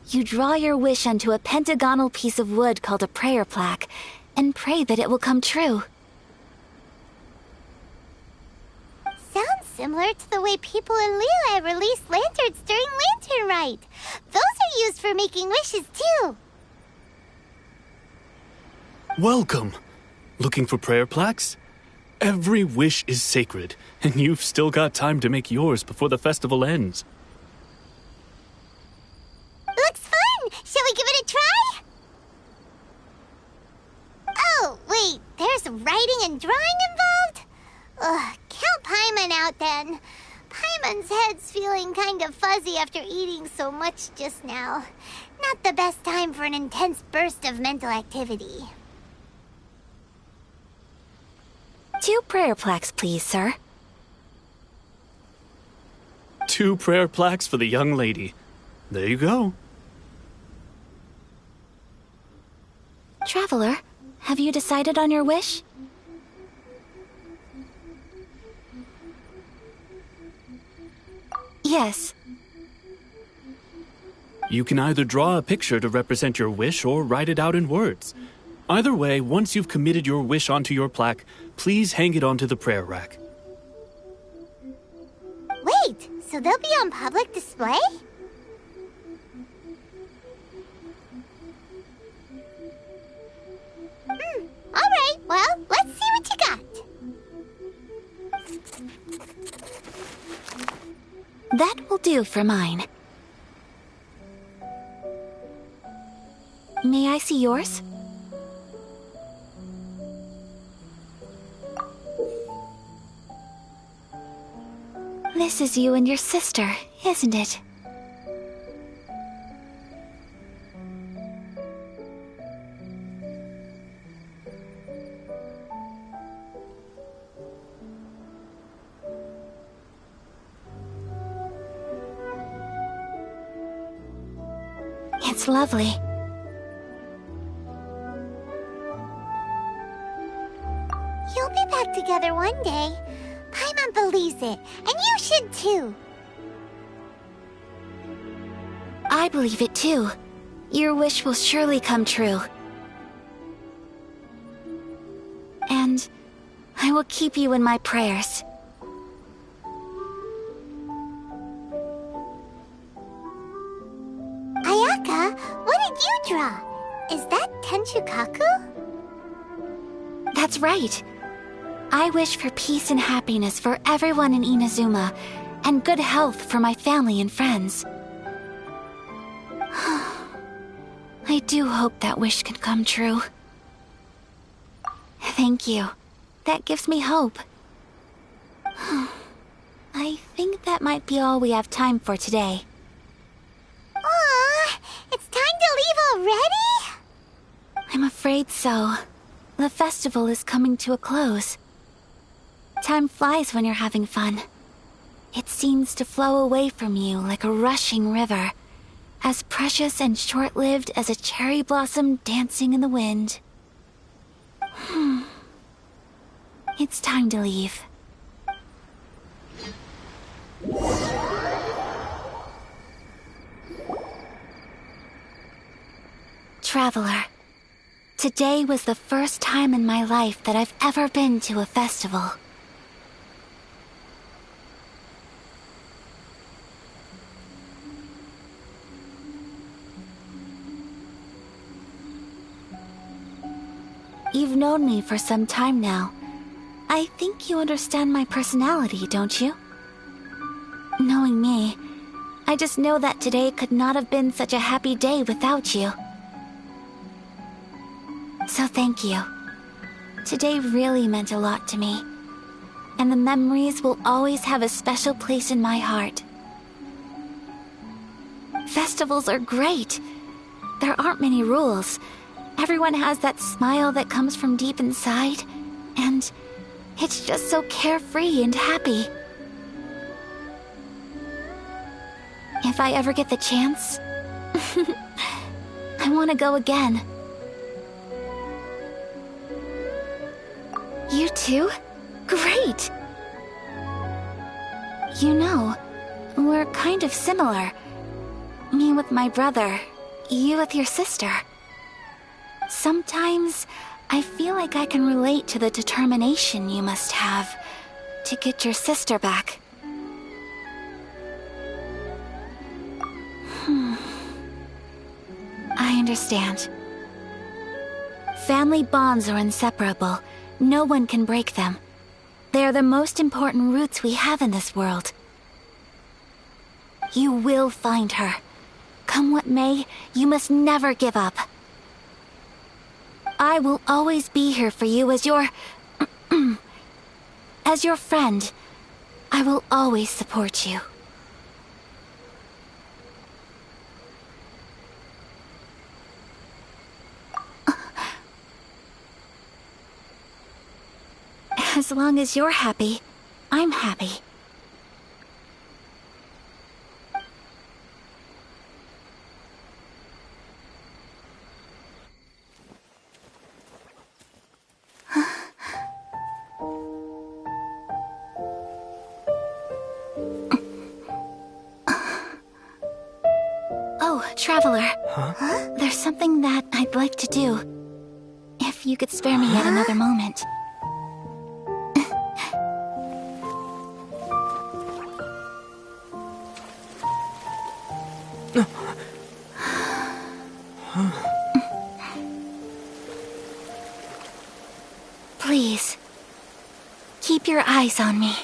Speaker 1: You draw your wish onto a pentagonal piece of wood called a prayer plaque, and pray that it will come true.
Speaker 3: Sounds similar to the way people in Liyue release lanterns during Lantern Rite. Those are used for making wishes too.
Speaker 14: Welcome. Looking for prayer plaques? Every wish is sacred, and you've still got time to make yours before the festival ends.
Speaker 3: Looks fun! Shall we give it a try? Oh, wait, there's writing and drawing involved? Ugh, count Paimon out then. Paimon's head's feeling kind of fuzzy after eating so much just now. Not the best time for an intense burst of mental activity.
Speaker 1: 2 prayer plaques, please, sir.
Speaker 14: 2 prayer plaques for the young lady. There you go.
Speaker 1: Traveler, have you decided on your wish? Yes.
Speaker 14: You can either draw a picture to represent your wish or write it out in words. Either way, once you've committed your wish onto your plaque, please hang it onto the prayer rack.
Speaker 3: Wait, so they'll be on public display? Alright, well, let's see what you got.
Speaker 1: That will do for mine. May I see yours? This is you and your sister, isn't it? It's lovely.
Speaker 3: You'll be back together one day. Paimon believes it, and you should too.
Speaker 1: I believe it too. Your wish will surely come true. And I will keep you in my prayers.
Speaker 3: Ayaka, what did you draw? Is that Tenshukaku?
Speaker 1: That's right. I wish for peace and happiness for everyone in Inazuma, and good health for my family and friends. I do hope that wish can come true. Thank you. That gives me hope. I think that might be all we have time for today.
Speaker 3: Aw, it's time to leave already?
Speaker 1: I'm afraid so. The festival is coming to a close. Time flies when you're having fun. It seems to flow away from you like a rushing river, as precious and short-lived as a cherry blossom dancing in the wind. It's time to leave. Traveler, today was the first time in my life that I've ever been to a festival. You've known me for some time now. I think you understand my personality, don't you? Knowing me, I just know that today could not have been such a happy day without you. So thank you. Today really meant a lot to me, and the memories will always have a special place in my heart. Festivals are great. There aren't many rules. Everyone has that smile that comes from deep inside, and it's just so carefree and happy. If I ever get the chance, I want to go again. You too? Great! You know, we're kind of similar. Me with my brother, you with your sister. Sometimes, I feel like I can relate to the determination you must have to get your sister back. I understand. Family bonds are inseparable. No one can break them. They are the most important roots we have in this world. You will find her. Come what may, you must never give up. I will always be here for you as your... as your friend. I will always support you. As long as you're happy, I'm happy. Oh, Traveler. Huh? There's something that I'd like to do. If you could spare me yet another moment. Please, keep your eyes on me.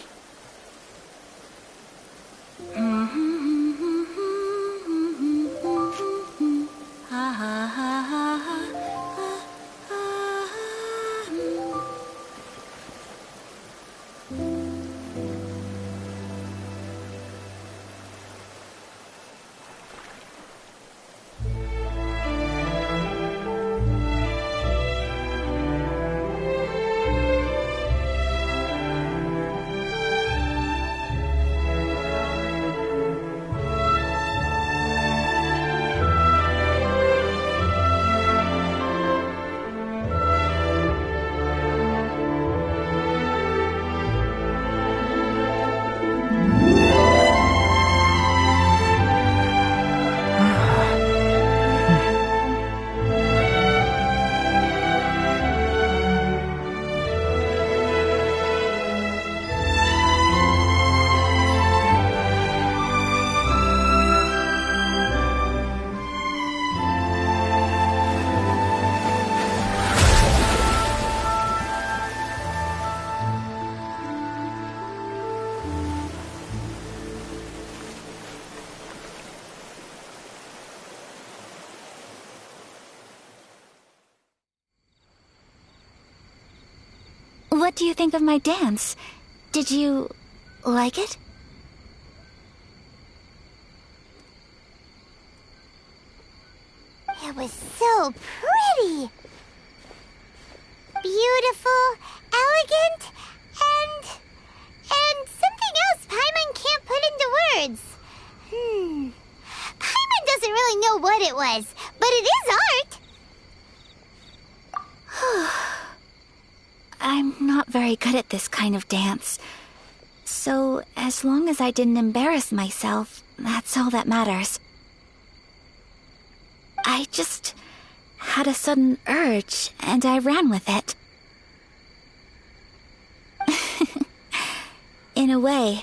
Speaker 1: What do you think of my dance? Did you like it?
Speaker 3: It was so pretty! Beautiful, elegant, and something else Paimon can't put into words. Paimon doesn't really know what it was, but it is art!
Speaker 1: I'm not very good at this kind of dance. So, as long as I didn't embarrass myself, that's all that matters. I just had a sudden urge, and I ran with it. In a way,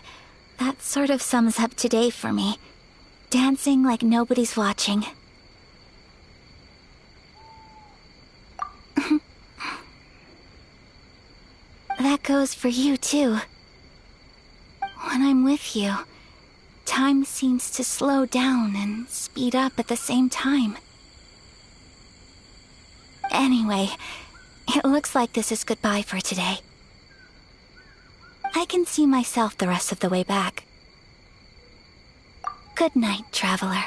Speaker 1: that sort of sums up today for me. Dancing like nobody's watching. That goes for you, too. When I'm with you, time seems to slow down and speed up at the same time. Anyway, it looks like this is goodbye for today. I can see myself the rest of the way back. Good night, Traveler.